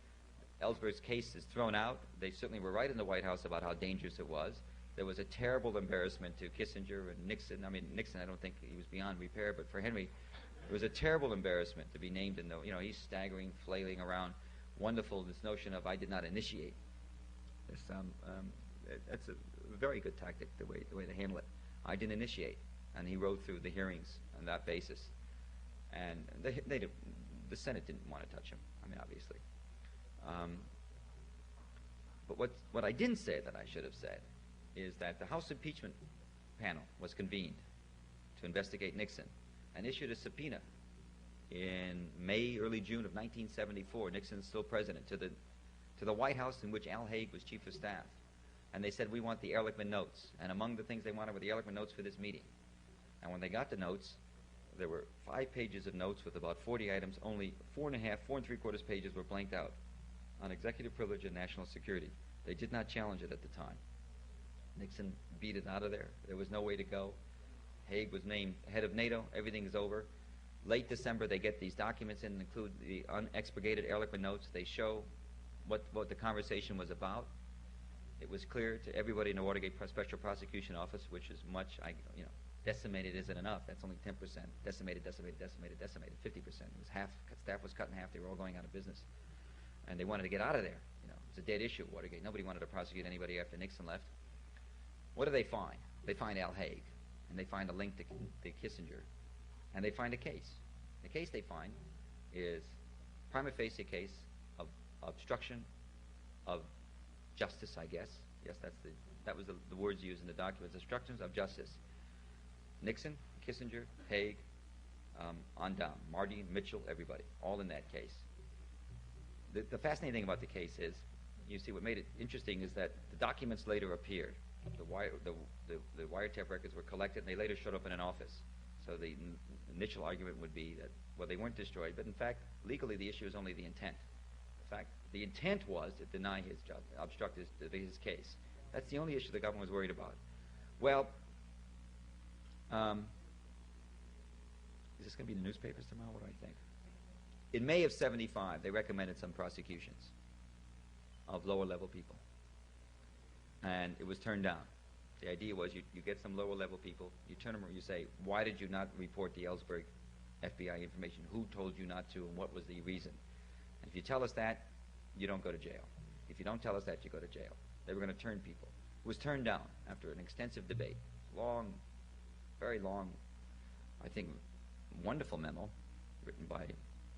Ellsberg's case is thrown out. They certainly were right in the White House about how dangerous it was. There was a terrible embarrassment to Kissinger and Nixon. I mean, Nixon, I don't think he was beyond repair, but for Henry, it was a terrible embarrassment to be named in the, he's staggering, flailing around. Wonderful, this notion of I did not initiate. That's a very good tactic, the way they handle it. I didn't initiate. And he rode through the hearings on that basis. And the Senate didn't want to touch him, obviously. But what I didn't say that I should have said is that the House impeachment panel was convened to investigate Nixon and issued a subpoena in May, early June of 1974. Nixon's still president, to the White House in which Al Haig was chief of staff. And they said, we want the Ehrlichman notes. And among the things they wanted were the Ehrlichman notes for this meeting. And when they got the notes, there were 5 pages of notes with about 40 items. Only 4 3/4 pages were blanked out on executive privilege and national security. They did not challenge it at the time. Nixon beat it out of there. There was no way to go. Haig was named head of NATO. Everything is over. Late December, they get these documents in and include the unexpurgated Ehrlichman notes. They show what the conversation was about. It was clear to everybody in the Watergate Special Prosecution Office, which is much, decimated isn't enough. That's only 10%. Decimated, 50%. It was half. Staff was cut in half. They were all going out of business. And they wanted to get out of there. It's a dead issue, Watergate. Nobody wanted to prosecute anybody after Nixon left. What do they find? They find Al Haig, and they find a link to Kissinger, and they find a case. The case they find is prima facie case of obstruction of justice, I guess. Yes, that was the words used in the documents. Obstructions of justice. Nixon, Kissinger, Haig, on down. Marty, Mitchell, everybody, all in that case. The fascinating thing about the case is, you see, what made it interesting is that the documents later appeared. The wiretap records were collected, and they later showed up in an office. So the initial argument would be that, well, they weren't destroyed, but in fact, legally, the issue is only the intent. In fact, the intent was to deny his job, obstruct his case. That's the only issue the government was worried about. Well, is this going to be in the newspapers tomorrow? What do I think? In May of '75, they recommended some prosecutions of lower-level people, and it was turned down. The idea was you get some lower-level people, you turn them around, you say, why did you not report the Ellsberg FBI information? Who told you not to, and what was the reason? And if you tell us that, you don't go to jail. If you don't tell us that, you go to jail. They were going to turn people. It was turned down after an extensive debate. Long, very long, I think, wonderful memo written by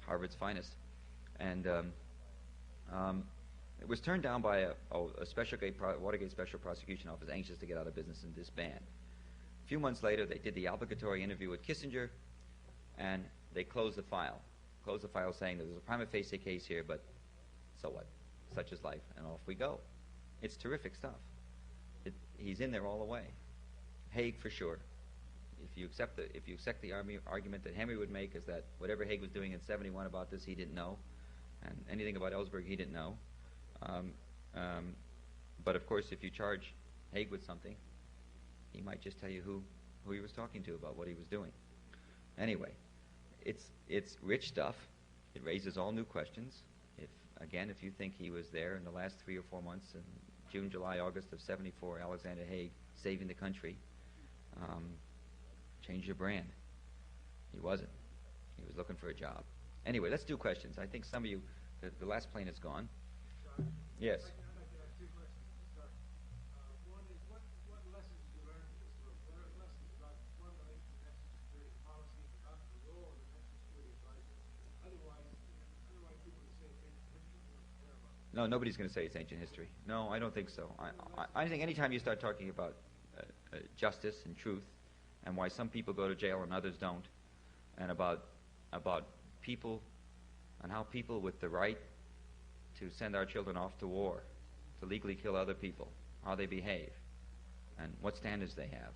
Harvard's finest. And it was turned down by a Watergate Special Prosecution Office anxious to get out of business and disband. A few months later, they did the obligatory interview with Kissinger, and they closed the file. Closed the file saying there was a prima facie case here, but so what? Such is life, and off we go. It's terrific stuff. He's in there all the way. Haig for sure. If you accept the argument that Henry would make is that whatever Haig was doing in '71 about this, he didn't know, and anything about Ellsberg, he didn't know. But of course, if you charge Haig with something, he might just tell you who he was talking to about what he was doing. Anyway, it's rich stuff. It raises all new questions. If you think he was there in the last 3 or 4 months, in June, July, August of '74, Alexander Haig saving the country, change your brand. He wasn't. He was looking for a job. Anyway, let's do questions. I think some of you, the last plane is gone. Yes. I'd like to ask 2 questions to start. One is, what lessons did you learn from this book? What are lessons about formulating the national security policy, about the role of the national security advisor? Otherwise people would say it's ancient history. We don't care about it. No, nobody's going to say it's ancient history. No, I don't think so. I think anytime you start talking about justice and truth, and why some people go to jail and others don't, and about people, and how people with the right to send our children off to war, to legally kill other people, how they behave, and what standards they have,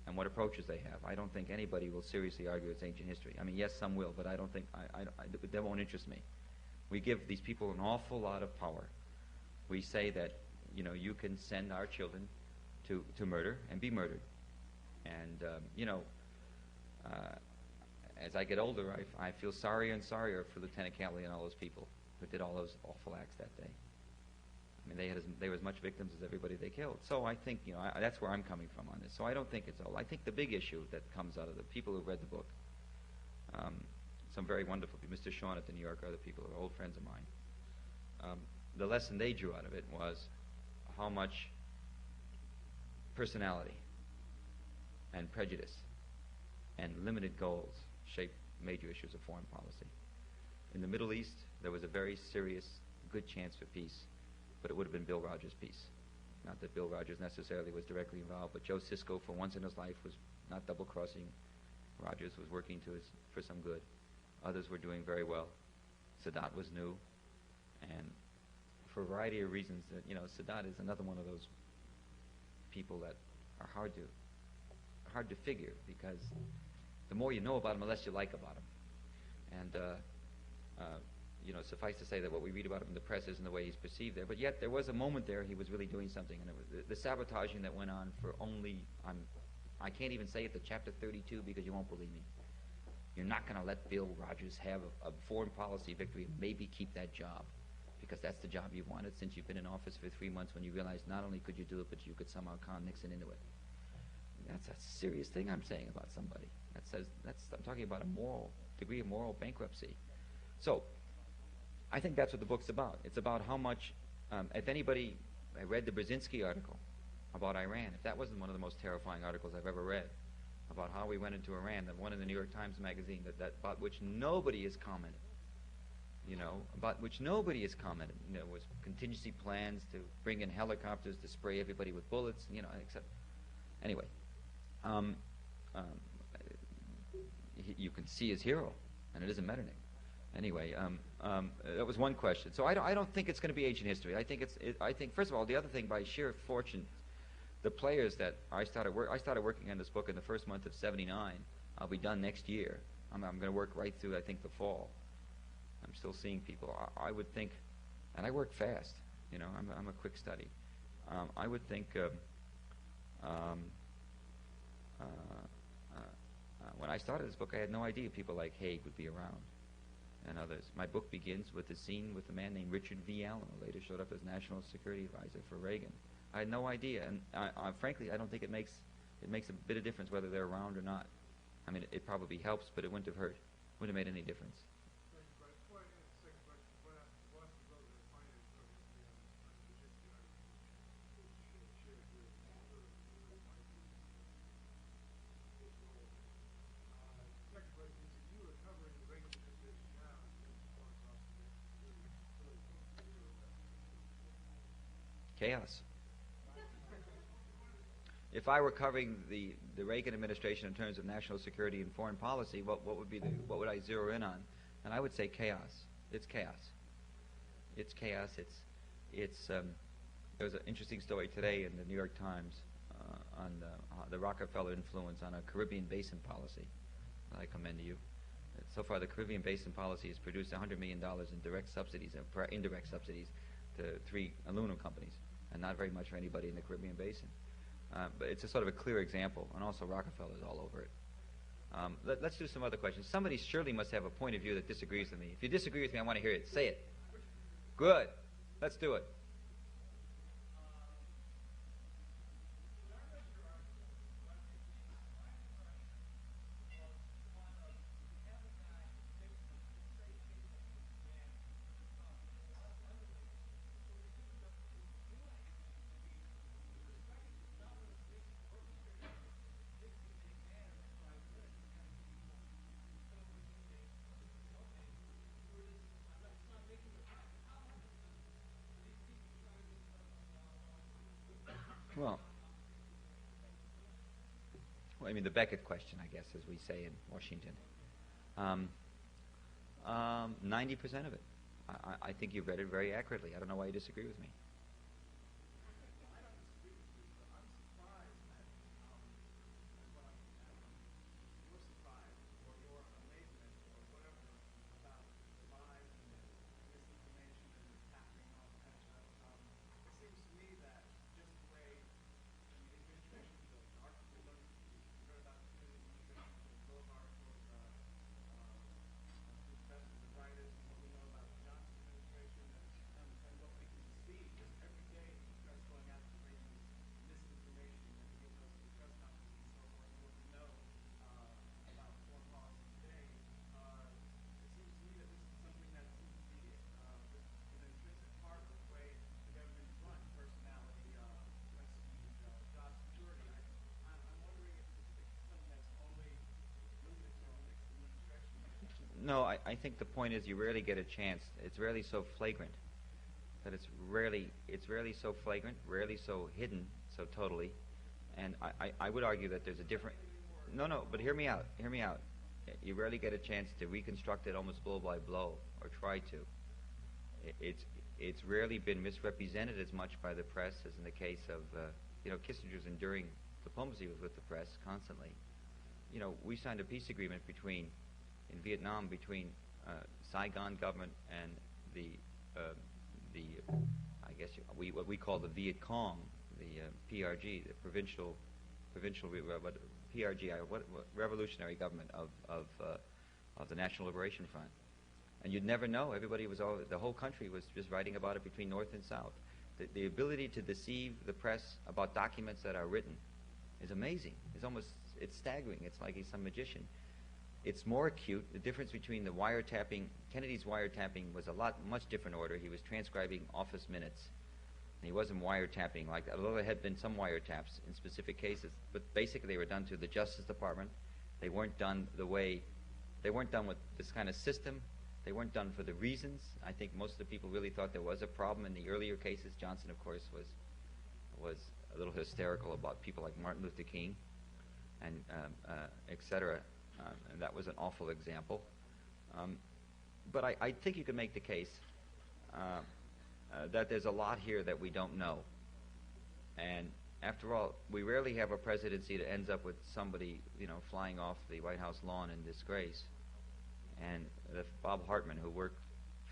and what approaches they have. I don't think anybody will seriously argue it's ancient history. I mean, yes, some will, but I don't think, that won't interest me. We give these people an awful lot of power. We say that, you can send our children to murder and be murdered. And, as I get older, I feel sorrier and sorrier for Lieutenant Calley and all those people who did all those awful acts that day. I mean, they were as much victims as everybody they killed. So I think, that's where I'm coming from on this. So I don't think it's all. I think the big issue that comes out of the people who read the book, some very wonderful people, Mr. Shawn at the New York, other people who are old friends of mine, the lesson they drew out of it was how much personality and prejudice and limited goals shape major issues of foreign policy. In the Middle East, there was a very serious, good chance for peace, but it would have been Bill Rogers' peace. Not that Bill Rogers necessarily was directly involved, but Joe Sisko, for once in his life, was not double-crossing. Rogers was working for some good. Others were doing very well. Sadat was new, and for a variety of reasons, Sadat is another one of those people that are hard to figure, because the more you know about him, the less you like about him. And suffice to say that what we read about him in the press isn't the way he's perceived there. But yet there was a moment there he was really doing something, and it was the sabotaging that went on for only I can't even say it to chapter 32 because you won't believe me. You're not going to let Bill Rogers have a foreign policy victory and maybe keep that job. because that's the job you wanted since you've been in office for 3 months when you realized not only could you do it, but you could somehow con Nixon into it. That's a serious thing I'm saying about somebody. I'm talking about a degree of moral bankruptcy. So, I think that's what the book's about. It's about how much, if anybody, I read the Brzezinski article about Iran. If that wasn't one of the most terrifying articles I've ever read, about how we went into Iran, that one in the New York Times magazine, about which nobody has commented. About which nobody has commented. There was contingency plans to bring in helicopters to spray everybody with bullets, except... Anyway, you can see his hero, and it isn't Metternich. Anyway, that was one question. So I don't think it's going to be ancient history. I think first of all, the other thing, by sheer fortune, the players that I started working on this book in the first month of '79. I'll be done next year. I'm going to work right through, I think, the fall. I'm still seeing people. I would think, and I work fast. I'm a quick study. I would think when I started this book, I had no idea people like Haig would be around and others. My book begins with the scene with a man named Richard V. Allen, who later showed up as National Security Advisor for Reagan. I had no idea, and frankly, I don't think it makes a bit of difference whether they're around or not. I mean, it probably helps, but it wouldn't have hurt. Wouldn't have made any difference. Chaos. If I were covering the Reagan administration in terms of national security and foreign policy, what would I zero in on? And I would say chaos. It's chaos. It's chaos. There was an interesting story today in the New York Times on the Rockefeller influence on a Caribbean basin policy that I commend to you. So far, the Caribbean basin policy has produced $100 million in direct subsidies and indirect subsidies to 3 aluminum companies, and not very much for anybody in the Caribbean basin. But it's a sort of a clear example, and also Rockefeller's all over it. Let's do some other questions. Somebody surely must have a point of view that disagrees with me. If you disagree with me, I want to hear it. Say it. Good. Let's do it. Well, I mean, the Beckett question, I guess, as we say in Washington. 90% of it. I think you've read it very accurately. I don't know why you disagree with me. No, I think the point is you rarely get a chance. It's rarely so flagrant. That it's rarely so flagrant, rarely so hidden so totally. And I would argue that there's a different... No, but hear me out. You rarely get a chance to reconstruct it almost blow by blow, or try to. It's rarely been misrepresented as much by the press as in the case of, Kissinger's enduring diplomacy was with the press constantly. We signed a peace agreement in Vietnam between Saigon government and what we call the Viet Cong, the PRG, the provincial PRG, revolutionary government of the National Liberation Front. And you'd never know. The whole country was just writing about it between North and South. The ability to deceive the press about documents that are written is amazing. It's staggering. It's like he's some magician. It's more acute. The difference between the wiretapping, Kennedy's wiretapping was much different order. He was transcribing office minutes. And he wasn't wiretapping like that, although there had been some wiretaps in specific cases. But basically they were done through the Justice Department. They weren't done with this kind of system. They weren't done for the reasons. I think most of the people really thought there was a problem in the earlier cases. Johnson, of course, was a little hysterical about people like Martin Luther King and et cetera. And that was an awful example. But I think you could make the case that there's a lot here that we don't know. And after all, we rarely have a presidency that ends up with somebody, flying off the White House lawn in disgrace. And Bob Hartman, who worked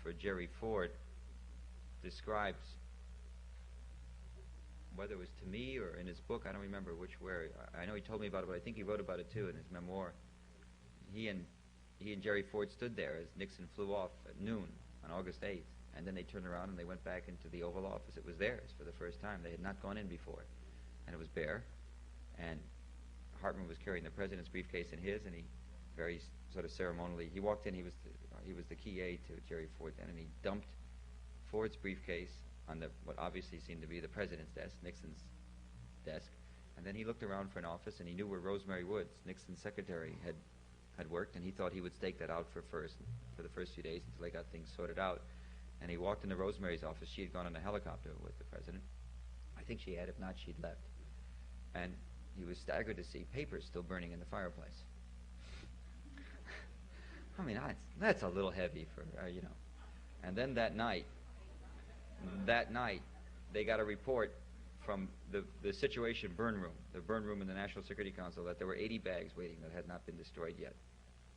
for Jerry Ford, describes, whether it was to me or in his book, I don't remember where. I know he told me about it, but I think he wrote about it too in his memoir. He and Jerry Ford stood there as Nixon flew off at noon on August 8th, and then they turned around and they went back into the Oval Office. It was theirs for the first time. They had not gone in before, and it was bare. And Hartman was carrying the president's briefcase in his, and he very sort of ceremonially, he walked in. He was the key aide to Jerry Ford then, and he dumped Ford's briefcase on what obviously seemed to be the president's desk, Nixon's desk, and then he looked around for an office, and he knew where Rosemary Woods, Nixon's secretary, had worked, and he thought he would stake that out for the first few days until they got things sorted out. And he walked into Rosemary's office. She had gone on a helicopter with the president. I think she had. If not, she'd left. And he was staggered to see papers still burning in the fireplace. I mean, that's a little heavy for. And then that night, they got a report from the Situation burn room, the burn room in the National Security Council, that there were 80 bags waiting that had not been destroyed yet,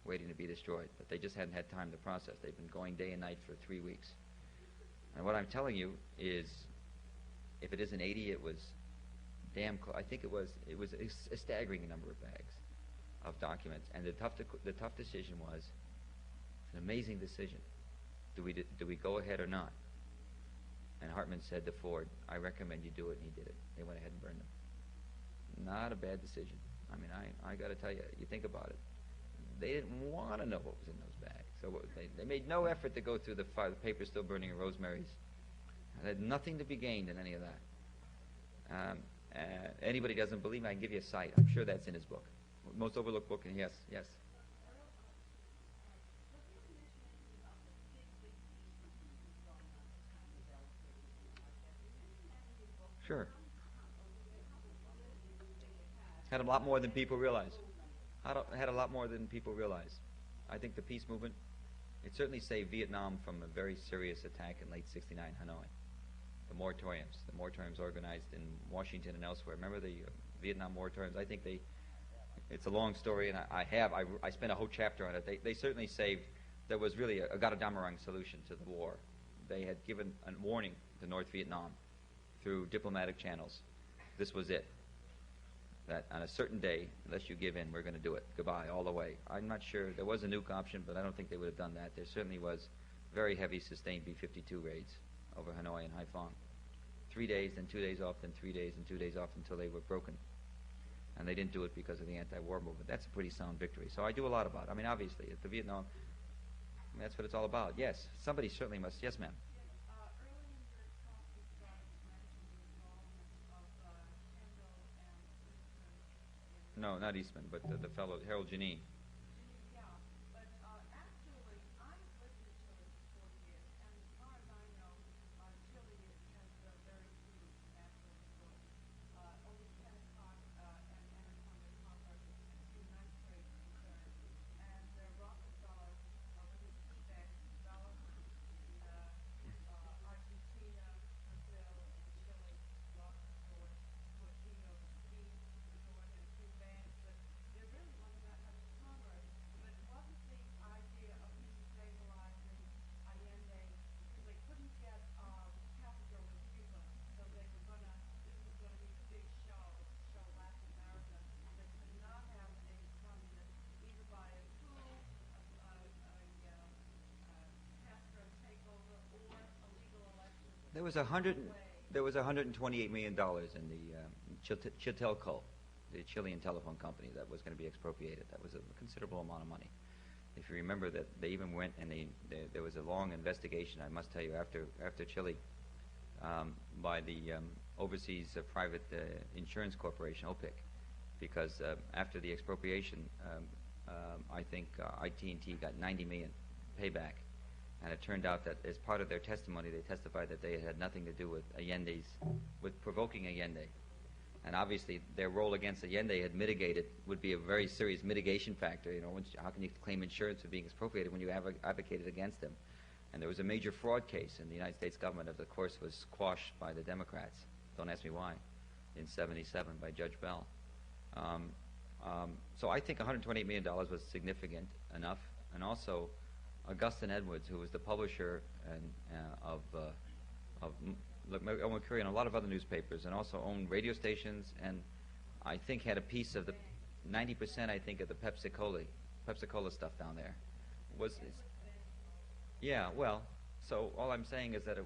waiting to be destroyed, but they just hadn't had time to process. They've been going day and night for 3 weeks. And what I'm telling you is, if it isn't 80, it was damn close. I think it was a staggering number of bags of documents. And the tough decision was, it's an amazing decision. Do we go ahead or not? And Hartman said to Ford, I recommend you do it, and he did it. They went ahead and burned them. Not a bad decision. I mean, I got to tell you, you think about it. They didn't want to know what was in those bags. So they made no effort to go through the papers still burning in Rosemary's. They had nothing to be gained in any of that. Anybody doesn't believe me, I can give you a cite. I'm sure that's in his book. Most overlooked book, and yes. Sure. Had a lot more than people realize. Had a lot more than people realize. I think the peace movement, it certainly saved Vietnam from a very serious attack in late '69 Hanoi. The moratoriums organized in Washington and elsewhere. Remember the Vietnam moratoriums? I think it's a long story, and I spent a whole chapter on it. They certainly saved. There was really a Gadamarang solution to the war. They had given a warning to North Vietnam through diplomatic channels. This was it. That on a certain day, unless you give in, we're going to do it. Goodbye, all the way. I'm not sure. There was a nuke option, but I don't think they would have done that. There certainly was very heavy sustained B-52 raids over Hanoi and Haiphong. 3 days, then 2 days off, then 3 days, and 2 days off until they were broken. And they didn't do it because of the anti-war movement. That's a pretty sound victory. So I do a lot about it. I mean, obviously, at the Vietnam, that's what it's all about. Yes, somebody certainly must. Yes, ma'am. No, not Eastman, but the fellow, Harold Janine. There was $128 million in the Chitelco, the Chilean telephone company, that was going to be expropriated. That was a considerable amount of money. If you remember that they even went and there was a long investigation, I must tell you, after Chile, by the Overseas Private Insurance Corporation, OPIC, because after the expropriation, I think IT&T got $90 million payback, and it turned out that as part of their testimony, they testified that they had nothing to do with with provoking Allende. And obviously, their role against Allende would be a very serious mitigation factor. You know, how can you claim insurance for being expropriated when you advocated against them? And there was a major fraud case in the United States government that, of course, was quashed by the Democrats. Don't ask me why. In '77 by Judge Bell. So I think $128 million was significant enough. And also, Augustin Edwards, who was the publisher of Mercury and a lot of other newspapers, and also owned radio stations, and I think had a piece of the 90%, I think, of the Pepsi Cola stuff down there. Yeah, well, so all I'm saying is that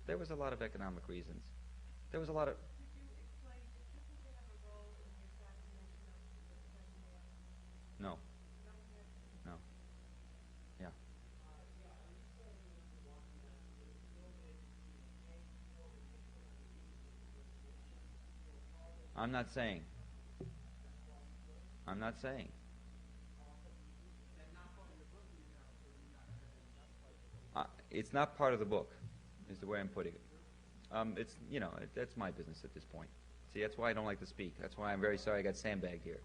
there was a lot of economic reasons. There was a lot of. No. No. Yeah. I'm not saying. It's not part of the book, is the way I'm putting it. It's, that's my business at this point. See, that's why I don't like to speak. That's why I'm very sorry I got sandbagged here.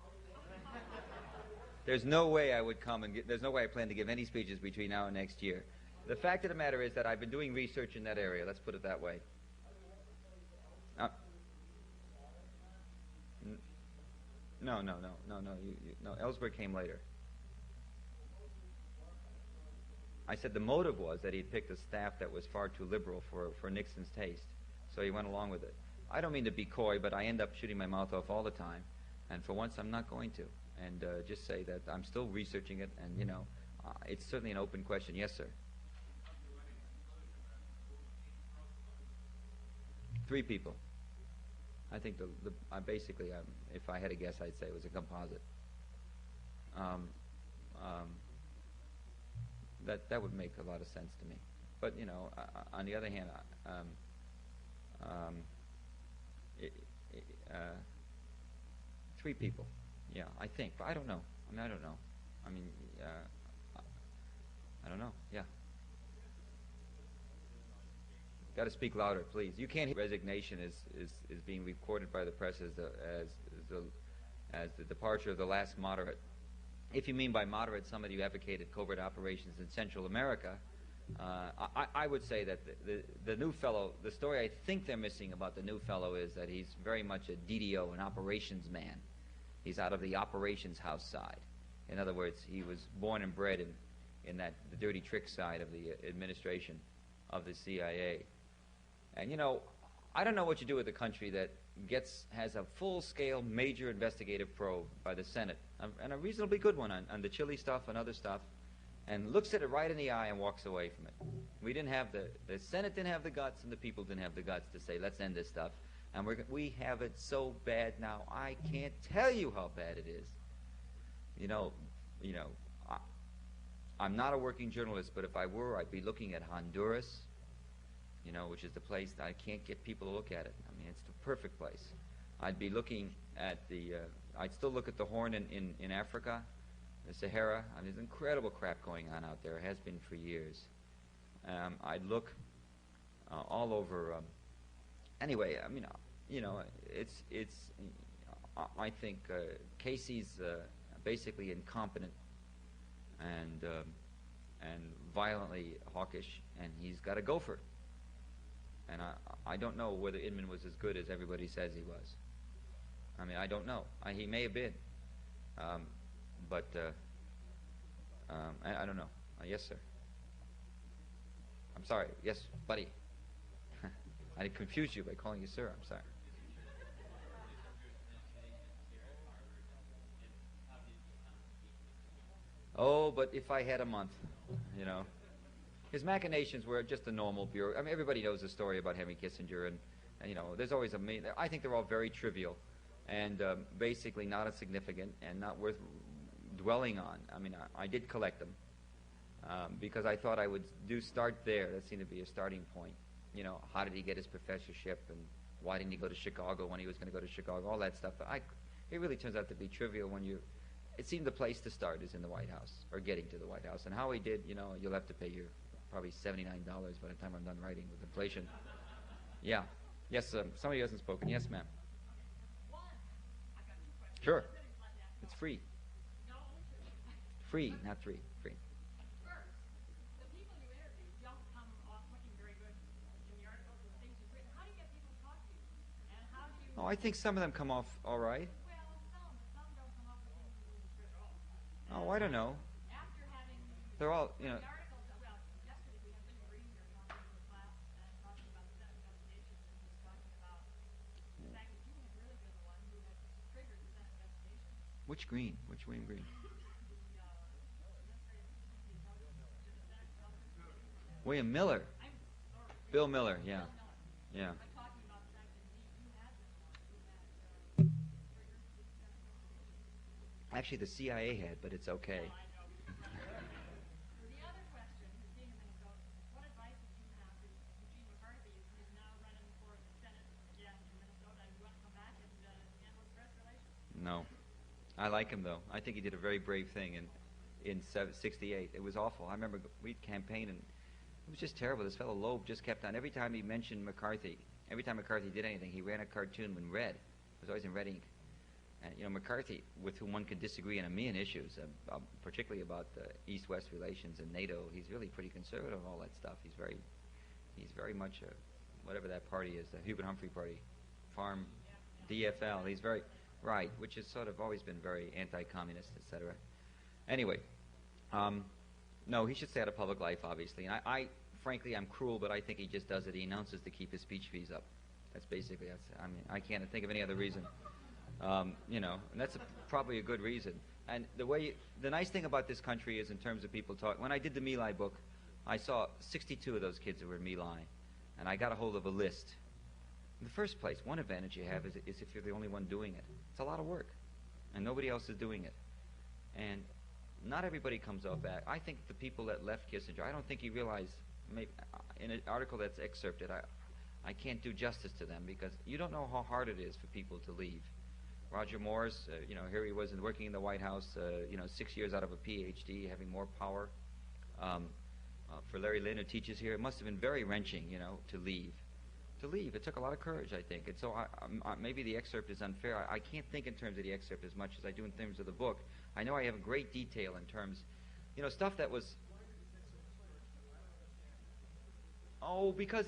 There's no way I would come and there's no way I plan to give any speeches between now and next year. The fact of the matter is that I've been doing research in that area. Let's put it that way. No. Ellsberg came later. I said the motive was that he'd picked a staff that was far too liberal for Nixon's taste, so he went along with it. I don't mean to be coy, but I end up shooting my mouth off all the time, and for once I'm not going to. And just say that I'm still researching it, and it's certainly an open question. Yes, sir. 3 people. I think basically, if I had to guess, I'd say it was a composite. That would make a lot of sense to me. But on the other hand, 3 people. Yeah, I think, but I don't know. I don't know. I don't know. Yeah. Got to speak louder, please. You can't hear. Resignation is being reported by the press as the departure of the last moderate. If you mean by moderate somebody who advocated covert operations in Central America, I would say that the new fellow, the story I think they're missing about the new fellow is that he's very much a DDO, an operations man. He's out of the operations house side. In other words, he was born and bred in the dirty trick side of the administration of the CIA. And I don't know what you do with a country that has a full-scale major investigative probe by the Senate, and a reasonably good one on the Chile stuff and other stuff, and looks at it right in the eye and walks away from it. We didn't have the Senate didn't have the guts, and the people didn't have the guts to say, let's end this stuff. And we have it so bad now. I can't tell you how bad it is. I'm not a working journalist, but if I were, I'd be looking at Honduras, which is the place that I can't get people to look at it. I mean, it's the perfect place. I'd be looking at I'd still look at the Horn in Africa, the Sahara. I mean, there's incredible crap going on out there. It has been for years. I'd look all over. Anyway, I mean, I think Casey's basically incompetent and violently hawkish, and he's got to go for it. And I don't know whether Inman was as good as everybody says he was. I mean, I don't know. He may have been, but I don't know. Yes, sir. I'm sorry. Yes, buddy. I confused you by calling you sir. I'm sorry. Oh, but if I had a month, His machinations were just a normal bureau. I mean, everybody knows the story about Henry Kissinger, and you know, there's always I think they're all very trivial, and basically not as significant and not worth dwelling on. I mean, I did collect them because I thought I would start there. That seemed to be a starting point. You know, how did he get his professorship, and why didn't he go to Chicago when he was going to go to Chicago? All that stuff. It really turns out to be trivial when you. It seemed the place to start is in the White House, or getting to the White House. And how he did, you know, you'll have to pay your probably $79 by the time I'm done writing with inflation. Yeah. Yes, somebody hasn't spoken. Yes, ma'am. Sure. It's free. Free, not three. Free. Oh, I think some of them come off all right. Oh, I don't know. They're all, you know. Which Green? Which William Green? William Miller. Bill Miller, yeah. Yeah. Actually, the CIA had, but it's okay. No. I like him, though. I think he did a very brave thing in '68. It was awful. I remember we'd campaign, and it was just terrible. This fellow Loeb just kept on. Every time he mentioned McCarthy, every time McCarthy did anything, he ran a cartoon in red. It was always in red ink. And, you know, McCarthy, with whom one could disagree on a million issues, particularly about East-West relations and NATO, he's really pretty conservative on all that stuff. He's very much whatever that party is, the Hubert Humphrey Party, Farm, DFL. He's very right, which has sort of always been very anti-communist, etc. Anyway, no, he should stay out of public life, obviously. And I frankly, I'm cruel, but I think he just does it. He announces to keep his speech fees up. That's basically. I mean, I can't think of any other reason. You know, and that's probably a good reason. And the nice thing about this country is, in terms of people talk. When I did the My Lai book, I saw 62 of those kids who were in My Lai, and I got a hold of a list. In the first place, one advantage you have is if you're the only one doing it. It's a lot of work, and nobody else is doing it. And not everybody comes off back. I think the people that left Kissinger, I don't think you realize, maybe, in an article that's excerpted, I can't do justice to them, because you don't know how hard it is for people to leave. Roger Moore's, you know, here he was working in the White House, you know, 6 years out of a PhD, having more power. For Larry Lynn, who teaches here, it must have been very wrenching, you know, to leave. It took a lot of courage, I think. And so maybe the excerpt is unfair. I can't think in terms of the excerpt as much as I do in terms of the book. I know I have great detail in terms, you know, stuff that was. Oh, because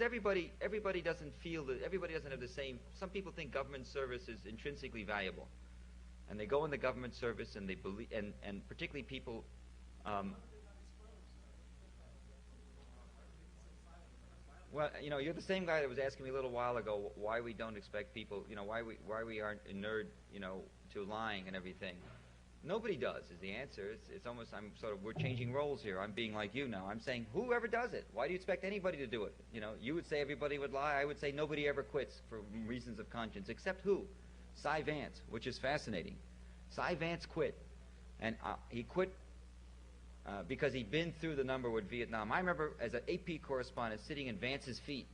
everybody doesn't feel that, everybody doesn't have the same. Some people think government service is intrinsically valuable, and they go in the government service and they believe, and particularly people. Well, you know, you're the same guy that was asking me a little while ago why we don't expect people, you know, why we aren't inured, you know, to lying and everything. Nobody does is the answer. It's almost, we're changing roles here. I'm being like you now. I'm saying whoever does it. Why do you expect anybody to do it? You know, you would say everybody would lie. I would say nobody ever quits for reasons of conscience, except who? Cy Vance, which is fascinating. Cy Vance quit, and he quit because he'd been through the number with Vietnam. I remember as an AP correspondent sitting in Vance's feet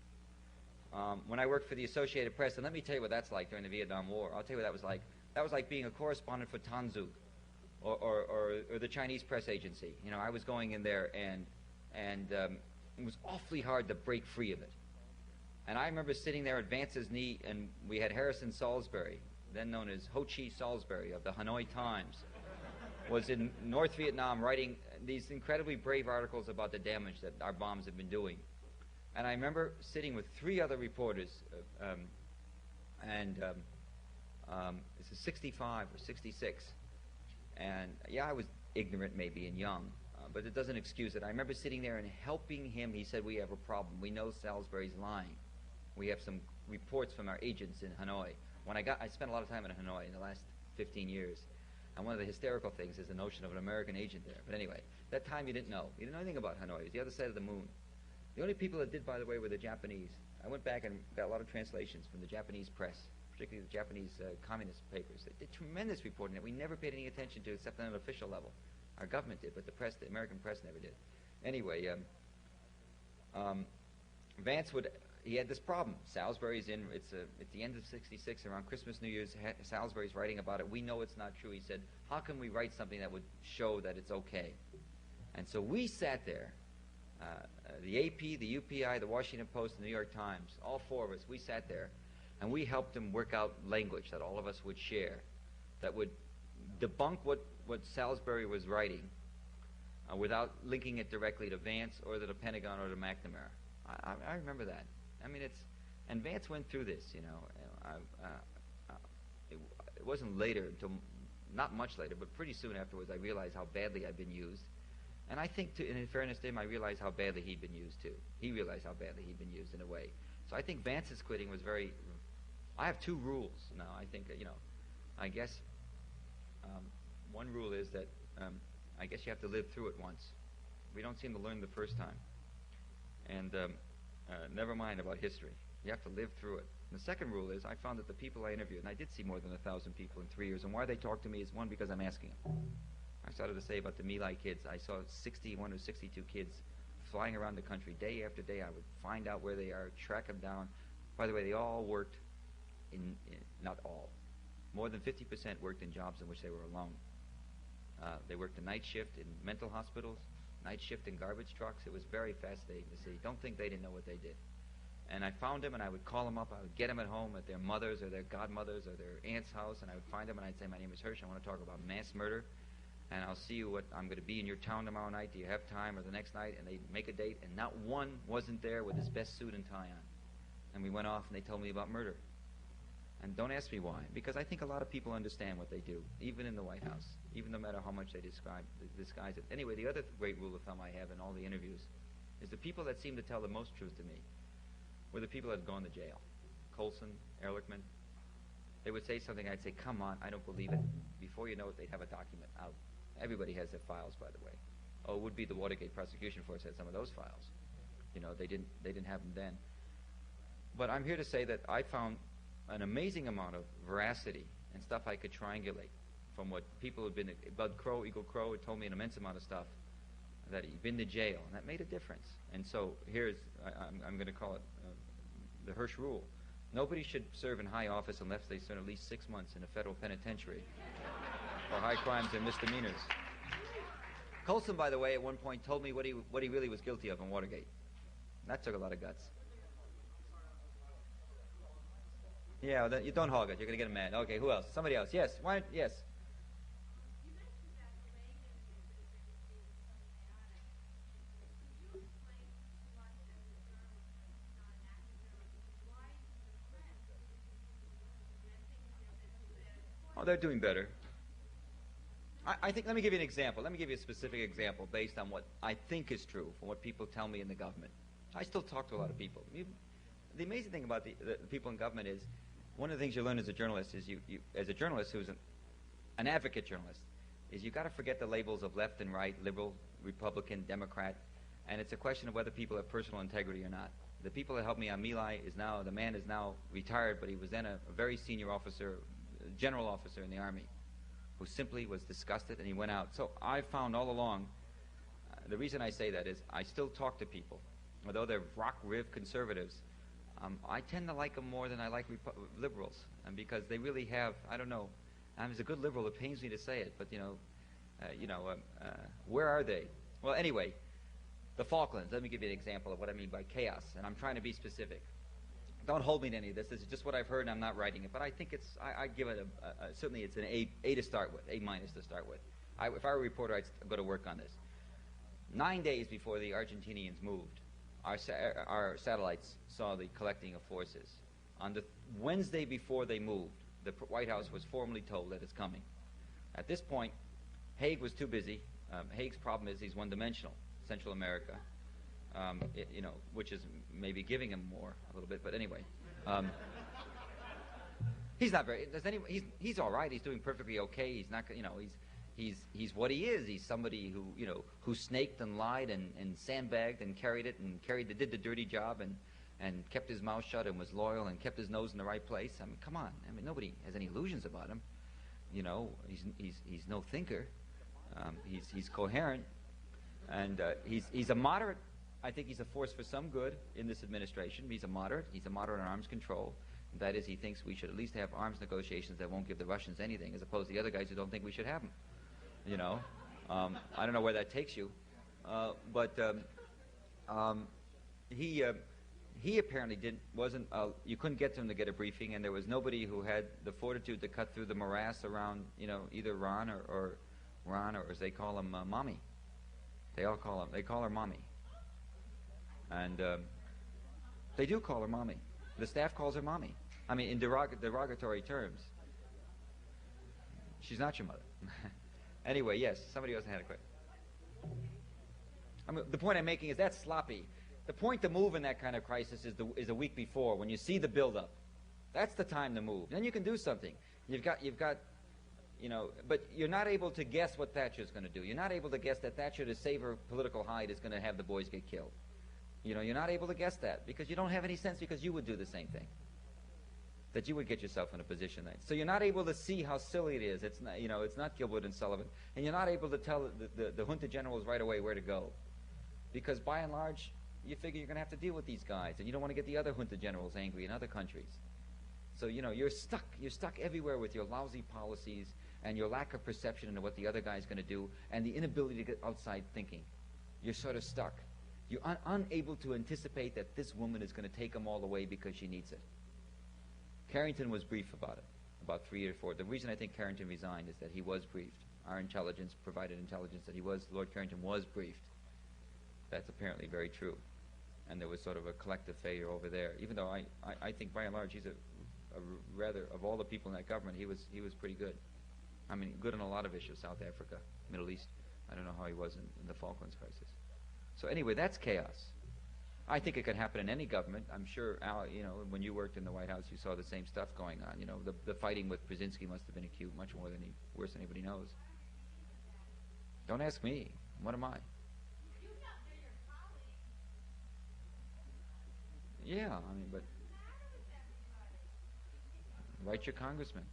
when I worked for the Associated Press, and let me tell you what that's like during the Vietnam War. I'll tell you what that was like. That was like being a correspondent for Tanzuk. Or the Chinese press agency. You know, I was going in there, and it was awfully hard to break free of it. And I remember sitting there at Vance's knee, and we had Harrison Salisbury, then known as Ho Chi Salisbury of the Hanoi Times, was in North Vietnam writing these incredibly brave articles about the damage that our bombs have been doing. And I remember sitting with 3 other reporters, this is 65 or 66. And yeah, I was ignorant maybe and young, but it doesn't excuse it. I remember sitting there and helping him. He said, we have a problem. We know Salisbury's lying. We have some reports from our agents in Hanoi. I spent a lot of time in Hanoi in the last 15 years. And one of the hysterical things is the notion of an American agent there. But anyway, that time you didn't know. You didn't know anything about Hanoi. It was the other side of the moon. The only people that did, by the way, were the Japanese. I went back and got a lot of translations from the Japanese press, particularly the Japanese communist papers. They did tremendous reporting that we never paid any attention to except on an official level. Our government did, but the press, the American press never did. Anyway, Vance he had this problem. Salisbury's in, it's at the end of '66, around Christmas, New Year's, Salisbury's writing about it. We know it's not true. He said, how can we write something that would show that it's okay? And so we sat there, the AP, the UPI, the Washington Post, the New York Times, all four of us, we sat there, and we helped him work out language that all of us would share, that would debunk what Salisbury was writing without linking it directly to Vance or to the Pentagon or to McNamara. I remember that. I mean, and Vance went through this, you know. It wasn't later, until not much later, but pretty soon afterwards, I realized how badly I'd been used. And I think, in fairness to him, I realized how badly he'd been used, too. He realized how badly he'd been used in a way. So I think Vance's quitting was very... I have two rules now. I think, you know, I guess one rule is that I guess you have to live through it once. We don't seem to learn the first time. And never mind about history. You have to live through it. And the second rule is I found that the people I interviewed, and I did see more than 1,000 people in 3 years, and why they talk to me is, one, because I'm asking them. I started to say about the My Lai kids, I saw 61 or 62 kids flying around the country day after day. I would find out where they are, track them down. By the way, they all worked not all, more than 50% worked in jobs in which they were alone. They worked a night shift in mental hospitals, night shift in garbage trucks. It was very fascinating to see. Don't think they didn't know what they did. And I found them, and I would call them up. I would get them at home at their mother's or their godmother's or their aunt's house, and I would find them, and I'd say, my name is Hirsch. I want to talk about mass murder, and I'll see you. I'm going to be in your town tomorrow night. Do you have time? Or the next night, and they'd make a date, and not one wasn't there with his best suit and tie on. And we went off, and they told me about murder. And don't ask me why, because I think a lot of people understand what they do, even in the White House, even no matter how much they disguise it. Anyway, the other great rule of thumb I have in all the interviews is the people that seem to tell the most truth to me were the people that had gone to jail. Colson, Ehrlichman. They would say something, I'd say, come on, I don't believe it. Before you know it, they'd have a document out. Everybody has their files, by the way. Oh, it would be the Watergate prosecution force had some of those files. You know, they didn't have them then. But I'm here to say that I found an amazing amount of veracity and stuff I could triangulate from what people had been. Bud Crow, Eagle Crow, had told me an immense amount of stuff that he'd been to jail, and that made a difference. And so here's, I'm going to call it the Hirsch rule. Nobody should serve in high office unless they serve at least 6 months in a federal penitentiary for high crimes and misdemeanors. Colson, by the way, at one point told me what he really was guilty of in Watergate. That took a lot of guts. Yeah, well, you don't hog it. You're going to get him mad. Okay, who else? Somebody else. Yes. Why? Yes. Oh, they're doing better. I think, let me give you an example. Let me give you a specific example based on what I think is true from what people tell me in the government. I still talk to a lot of people. The amazing thing about the people in government is, one of the things you learn as a journalist is you as a journalist who's an advocate journalist, is you got to forget the labels of left and right, liberal, Republican, Democrat, and it's a question of whether people have personal integrity or not. The people that helped me on My Lai the man is now retired, but he was then a very senior officer, general officer in the Army, who simply was disgusted and he went out. So I found all along, the reason I say that is I still talk to people, although they're rock-riv conservatives. I tend to like them more than I like liberals, and because they really have, I don't know, as a good liberal, it pains me to say it, but where are they? Well, anyway, the Falklands. Let me give you an example of what I mean by chaos, and I'm trying to be specific. Don't hold me to any of this. This is just what I've heard, and I'm not writing it, but I think I give it certainly it's an A to start with, A- to start with. If I were a reporter, I'd go to work on this. 9 days before the Argentinians moved, our satellites saw the collecting of forces. On the Wednesday before they moved, the White House was formally told that it's coming. At this point, Haig was too busy. Haig's problem is he's one-dimensional. Central America, which is maybe giving him more a little bit, but anyway. He's not very. Does any? He's all right. He's doing perfectly okay. He's not. He's what he is. He's somebody who who snaked and lied and sandbagged and did the dirty job and kept his mouth shut and was loyal and kept his nose in the right place. I mean, come on. I mean, nobody has any illusions about him. He's no thinker. He's coherent, and he's a moderate. I think he's a force for some good in this administration. He's a moderate. He's a moderate on arms control. That is, he thinks we should at least have arms negotiations that won't give the Russians anything, as opposed to the other guys who don't think we should have them. I don't know where that takes you, but he apparently wasn't. You couldn't get to him to get a briefing, and there was nobody who had the fortitude to cut through the morass around, either Ron or as they call him, Mommy. They call her Mommy, and they do call her Mommy. The staff calls her Mommy. I mean, in derogatory terms. She's not your mother. Anyway, yes, somebody else had a question. I mean, the point I'm making is that's sloppy. The point to move in that kind of crisis is a week before, when you see the buildup. That's the time to move. Then you can do something. You've got, but you're not able to guess what Thatcher's going to do. You're not able to guess that Thatcher, to save her political hide, is going to have the boys get killed. You're not able to guess that because you don't have any sense, because you would do the same thing. That you would get yourself in a position that. So you're not able to see how silly it is. It's not, it's not Gilbert and Sullivan, and you're not able to tell the junta generals right away where to go, because by and large, you figure you're going to have to deal with these guys, and you don't want to get the other junta generals angry in other countries. So you're stuck. You're stuck everywhere with your lousy policies and your lack of perception into what the other guy's going to do, and the inability to get outside thinking. You're sort of stuck. You're unable to anticipate that this woman is going to take them all away because she needs it. Carrington was brief about it, about 3 or 4. The reason I think Carrington resigned is that he was briefed. Our intelligence provided intelligence that Lord Carrington was briefed. That's apparently very true. And there was sort of a collective failure over there. Even though I think by and large he's rather, of all the people in that government, he was pretty good. I mean, good on a lot of issues, South Africa, Middle East. I don't know how he was in the Falklands crisis. So anyway, that's chaos. I think it could happen in any government. I'm sure, Al, when you worked in the White House, you saw the same stuff going on. The fighting with Brzezinski must have been acute, much worse than anybody knows. Don't ask me. What am I? Yeah, I mean, but write your congressman.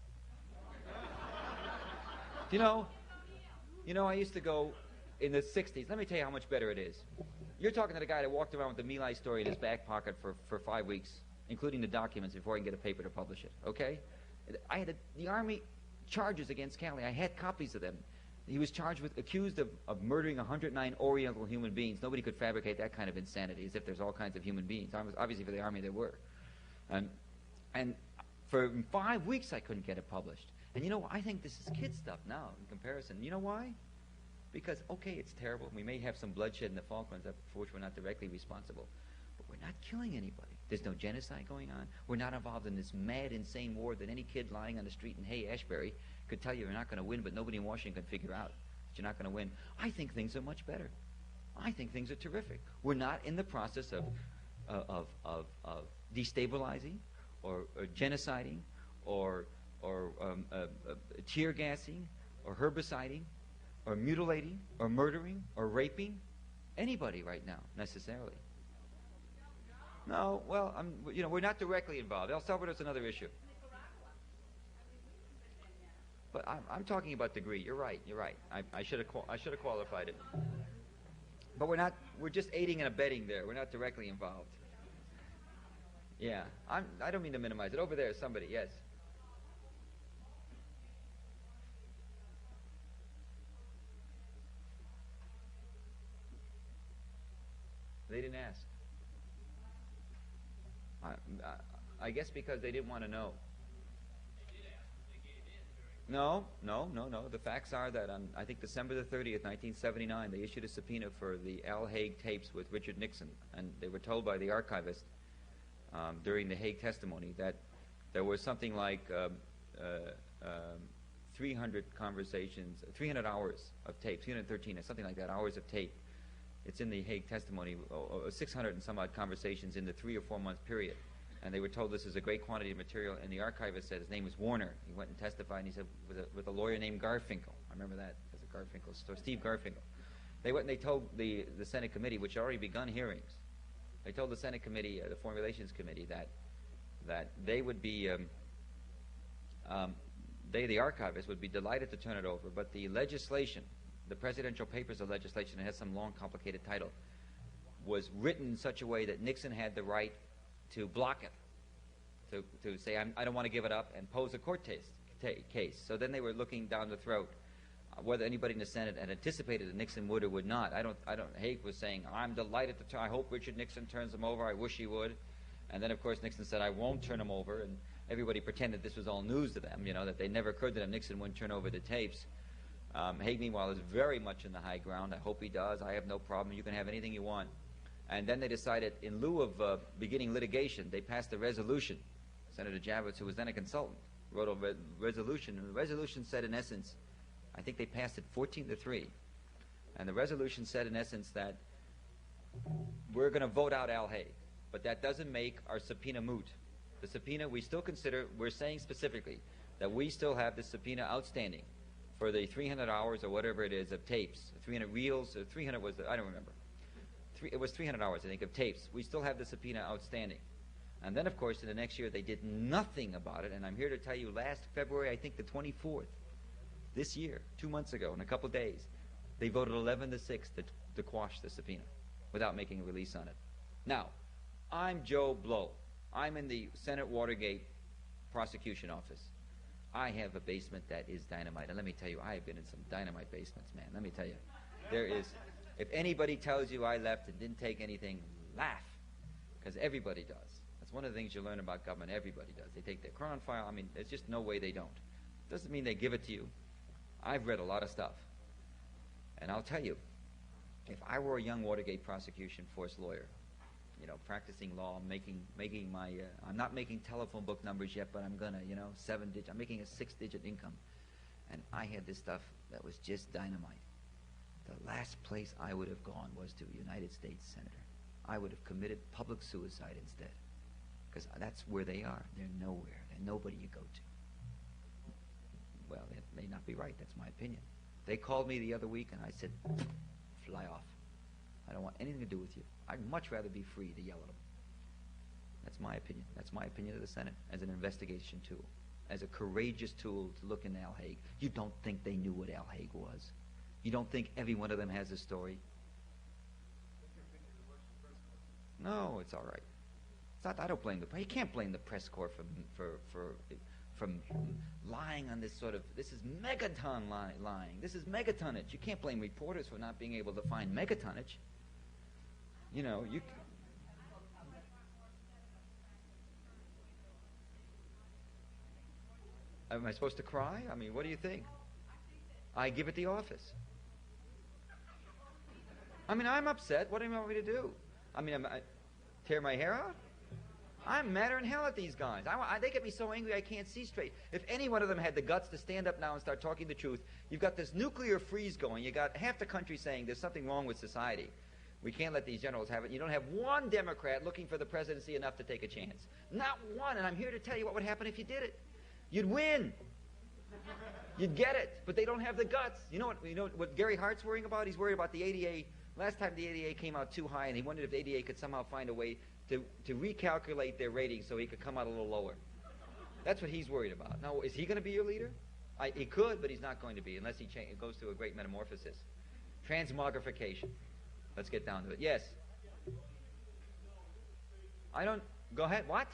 I used to go in the 60s. Let me tell you how much better it is. You're talking to the guy that walked around with the My Lai story in his back pocket for 5 weeks, including the documents, before I can get a paper to publish it, okay? I had the Army charges against Calley. I had copies of them. He was accused of murdering 109 Oriental human beings. Nobody could fabricate that kind of insanity, as if there's all kinds of human beings. Obviously, for the Army, there were. And for 5 weeks, I couldn't get it published. And I think this is kid stuff now in comparison. You know why? Because, okay, it's terrible. We may have some bloodshed in the Falklands, for which we're not directly responsible. But we're not killing anybody. There's no genocide going on. We're not involved in this mad, insane war that any kid lying on the street in Hay-Ashbury could tell you you're not going to win, but nobody in Washington can figure out that you're not going to win. I think things are much better. I think things are terrific. We're not in the process of destabilizing or genociding or tear gassing or herbiciding or mutilating or murdering or raping anybody right now, necessarily. No, well, we're not directly involved. El Salvador's another issue. But I'm talking about degree. You're right. I should have qualified it. But we're just aiding and abetting there. We're not directly involved. Yeah. I don't mean to minimize it. Over there, somebody, yes. They didn't ask. I guess because they didn't want to know. No. The facts are that on, I think, December the 30th, 1979, they issued a subpoena for the Al Haig tapes with Richard Nixon, and they were told by the archivist during the Haig testimony that there was something like 300 conversations, 300 hours of tape, 313, or something like that, hours of tape. It's in the Haig testimony, 600 and some odd conversations in the 3 or 4 month period. And they were told this is a great quantity of material, and the archivist said his name was Warner. He went and testified, and he said, with a lawyer named Garfinkel. I remember that as a Garfinkel story, Steve Garfinkel. They went and they told the Senate committee, which had already begun hearings, they told the Senate committee, the Foreign Relations Committee, that they would be, the archivists, would be delighted to turn it over, but the legislation, the presidential papers of legislation, it has some long, complicated title, was written in such a way that Nixon had the right to block it, to say, I don't want to give it up, and pose a court case. So then they were looking down the throat whether anybody in the Senate had anticipated that Nixon would or would not. Haig was saying, I'm delighted to I hope Richard Nixon turns them over. I wish he would. And then, of course, Nixon said, I won't turn them over. And everybody pretended this was all news to them, that they never occurred to them Nixon wouldn't turn over the tapes. Haig, meanwhile, is very much in the high ground. I hope he does. I have no problem. You can have anything you want. And then they decided, in lieu of beginning litigation, they passed a resolution. Senator Javits, who was then a consultant, wrote a resolution. And the resolution said, in essence, I think they passed it 14-3. And the resolution said, in essence, that we're going to vote out Al Haig. But that doesn't make our subpoena moot. The subpoena, we still consider, we're saying specifically, that we still have the subpoena outstanding for the 300 hours or whatever it is of tapes, 300 reels, or 300 was, I don't remember. It was 300 hours, I think, of tapes. We still have the subpoena outstanding. And then, of course, in the next year, they did nothing about it. And I'm here to tell you, last February, I think the 24th, this year, 2 months ago, in a couple days, they voted 11-6 to quash the subpoena without making a release on it. Now, I'm Joe Blow. I'm in the Senate Watergate prosecution office. I have a basement that is dynamite. And let me tell you, I have been in some dynamite basements, man. Let me tell you. There is, if anybody tells you I left and didn't take anything, laugh. Because everybody does. That's one of the things you learn about government. Everybody does. They take their Cron file. I mean, there's just no way they don't. Doesn't mean they give it to you. I've read a lot of stuff. And I'll tell you, if I were a young Watergate prosecution force lawyer, practicing law, making my, I'm not making telephone book numbers yet, but I'm gonna, 7-digit, I'm making a 6-digit income. And I had this stuff that was just dynamite. The last place I would have gone was to a United States senator. I would have committed public suicide instead. Because that's where they are. They're nowhere. They're nobody you go to. Well, it may not be right. That's my opinion. They called me the other week, and I said, fly off. I don't want anything to do with you. I'd much rather be free to yell at them. That's my opinion. That's my opinion of the Senate as an investigation tool, as a courageous tool to look into Al Haig. You don't think they knew what Al Haig was. You don't think every one of them has a story. No, it's all right. It's not. I don't blame the press. You can't blame the press corps from lying on this sort of. This is megaton lying. This is megatonnage. You can't blame reporters for not being able to find megatonnage. You. Am I supposed to cry? I mean, what do you think? I give it the office. I mean, I'm upset. What do you want me to do? I mean, I tear my hair out? I'm madder than hell at these guys. They get me so angry I can't see straight. If any one of them had the guts to stand up now and start talking the truth, you've got this nuclear freeze going. You've got half the country saying there's something wrong with society. We can't let these generals have it. You don't have one Democrat looking for the presidency enough to take a chance. Not one. And I'm here to tell you what would happen if you did it. You'd win. You'd get it. But they don't have the guts. You know what Gary Hart's worrying about? He's worried about the ADA. Last time the ADA came out too high, and he wondered if the ADA could somehow find a way to recalculate their ratings so he could come out a little lower. That's what he's worried about. Now, is he going to be your leader? He could, but he's not going to be unless he goes through a great metamorphosis. Transmogrification. Let's get down to it. Yes. I don't. Go ahead. What?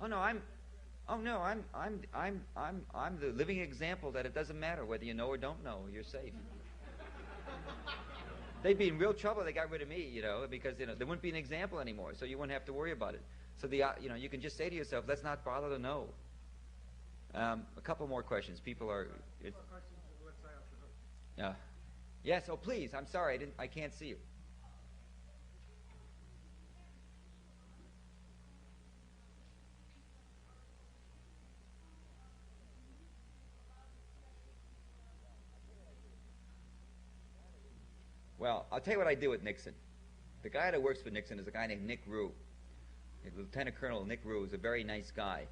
Oh no, I'm the living example that it doesn't matter whether you know or don't know. You're safe. They'd be in real trouble if they got rid of me, because there wouldn't be an example anymore, so you wouldn't have to worry about it. So you can just say to yourself, let's not bother to know. A couple more questions. People are. Yes. Oh, please. I'm sorry. I can't see you. Well, I'll tell you what I did with Nixon. The guy that works for Nixon is a guy named Nick Rue. Lieutenant Colonel Nick Rue is a very nice guy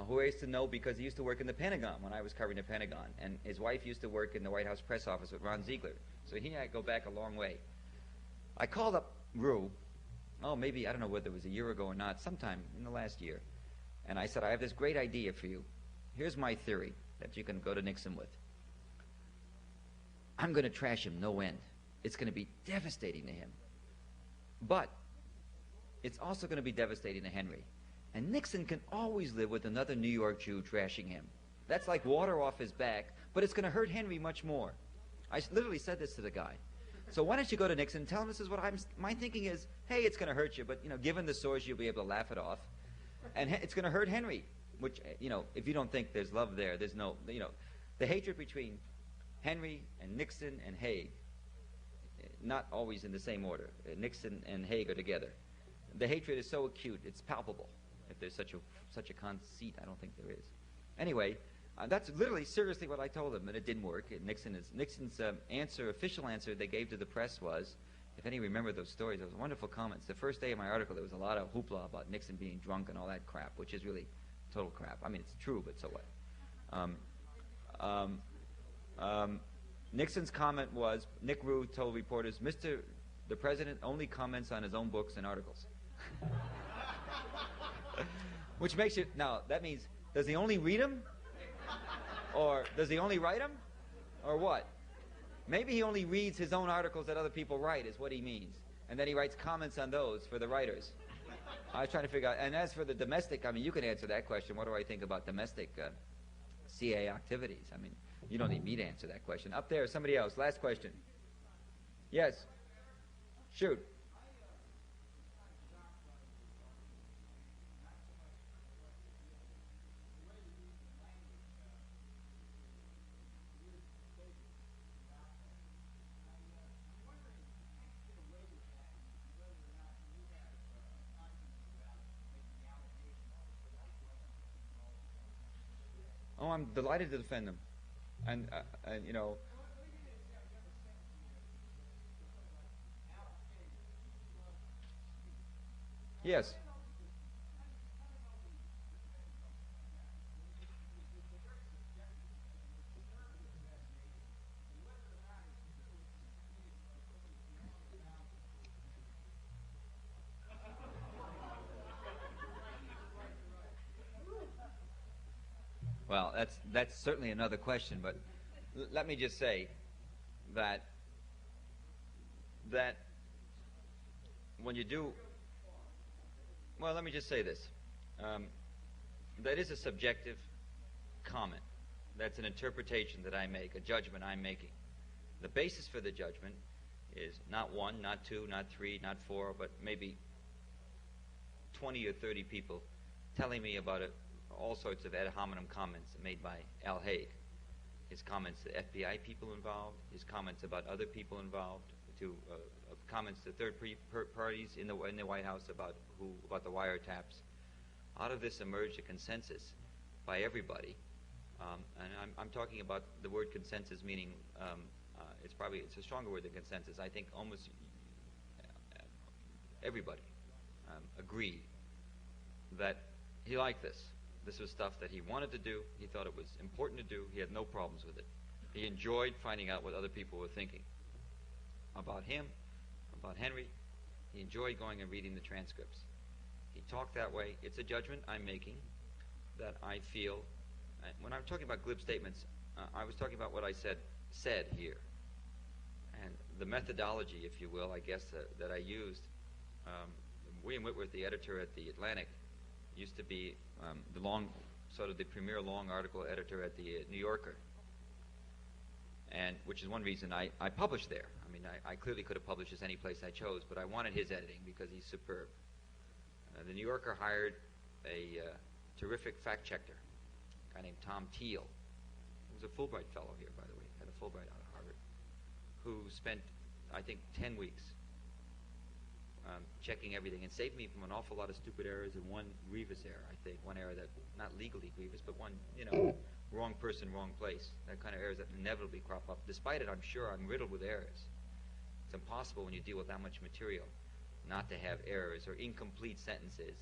who I used to know because he used to work in the Pentagon when I was covering the Pentagon. And his wife used to work in the White House press office with Ron Ziegler. So he and I go back a long way. I called up Rue, maybe, I don't know whether it was a year ago or not, sometime in the last year. And I said, I have this great idea for you. Here's my theory that you can go to Nixon with. I'm going to trash him no end. It's going to be devastating to him. But it's also going to be devastating to Henry. And Nixon can always live with another New York Jew trashing him. That's like water off his back, but it's going to hurt Henry much more. I literally said this to the guy. So why don't you go to Nixon and tell him this is what my thinking is, hey, it's going to hurt you, but, given the source, you'll be able to laugh it off. And it's going to hurt Henry, which, if you don't think there's love there, there's no, the hatred between Henry and Nixon and Haig, not always in the same order. Nixon and Haig are together. The hatred is so acute, it's palpable. If there's such a conceit, I don't think there is. Anyway, that's literally seriously what I told him, and it didn't work. Nixon's official answer they gave to the press was, if any remember those stories, those wonderful comments. The first day of my article, there was a lot of hoopla about Nixon being drunk and all that crap, which is really total crap. I mean, it's true, but so what? Nixon's comment was, Nick Rue told reporters, the President only comments on his own books and articles. Which makes you, now, that means, does he only read them? Or does he only write them? Or what? Maybe he only reads his own articles that other people write, is what he means. And then he writes comments on those for the writers. I was trying to figure out, and as for the domestic, I mean, you can answer that question. What do I think about domestic CIA activities? I mean, you don't need me to answer that question. Up there, somebody else. Last question. Yes. Shoot. Oh, I'm delighted to defend them. And yes. Well, that's certainly another question, but let me just say that when you do, well, let me just say this. That is a subjective comment. That's an interpretation that I make, a judgment I'm making. The basis for the judgment is not one, not two, not three, not four, but maybe 20 or 30 people telling me about all sorts of ad hominem comments made by Al Haig. His comments to FBI people involved, his comments about other people involved, comments to third parties in the White House about the wiretaps. Out of this emerged a consensus by everybody, and I'm talking about the word consensus, meaning it's a stronger word than consensus. I think almost everybody agreed that he liked this. This was stuff that he wanted to do. He thought it was important to do. He had no problems with it. He enjoyed finding out what other people were thinking about him, about Henry. He enjoyed going and reading the transcripts. He talked that way. It's a judgment I'm making that I feel. When I'm talking about glib statements, I was talking about what I said here. And the methodology, if you will, I guess, that I used. William Whitworth, the editor at The Atlantic, used to be the premier long article editor at the New Yorker, and which is one reason I published there. I mean, I clearly could have published this any place I chose, but I wanted his editing because he's superb. The New Yorker hired a terrific fact checker, a guy named Tom Teal, who was a Fulbright fellow here, by the way, had a Fulbright out of Harvard, who spent, I think, 10 weeks checking everything, and saved me from an awful lot of stupid errors and one grievous error, I think. One error that, not legally grievous, but one, wrong person, wrong place. That kind of errors that inevitably crop up. Despite it, I'm sure I'm riddled with errors. It's impossible when you deal with that much material not to have errors or incomplete sentences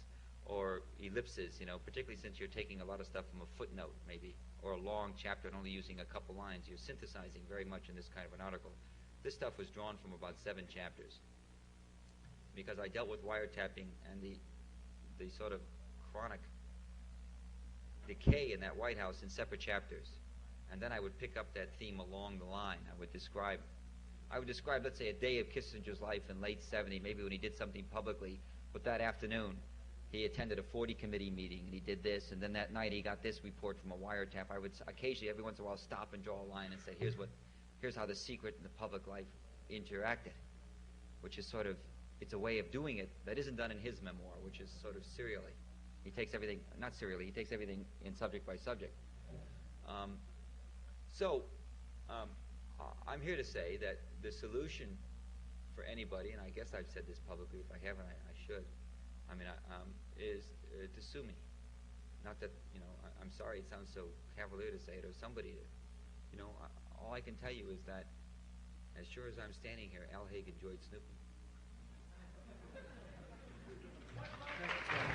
or ellipses, particularly since you're taking a lot of stuff from a footnote maybe, or a long chapter and only using a couple lines. You're synthesizing very much in this kind of an article. This stuff was drawn from about 7 chapters because I dealt with wiretapping and the sort of chronic decay in that White House in separate chapters. And then I would pick up that theme along the line. I would describe, let's say, a day of Kissinger's life in late 70, maybe when he did something publicly, but that afternoon he attended a 40 committee meeting and he did this, and then that night he got this report from a wiretap. I would occasionally, every once in a while, stop and draw a line and say, here's how the secret and the public life interacted, which is sort of, it's a way of doing it that isn't done in his memoir, which is sort of serially. He takes everything, not serially, he takes everything in subject by subject. I'm here to say that the solution for anybody, and I guess I've said this publicly, if I haven't, I should, is to sue me. Not that, I'm sorry it sounds so cavalier to say it, or somebody, all I can tell you is that as sure as I'm standing here, Al Haig enjoyed snooping. Thank you.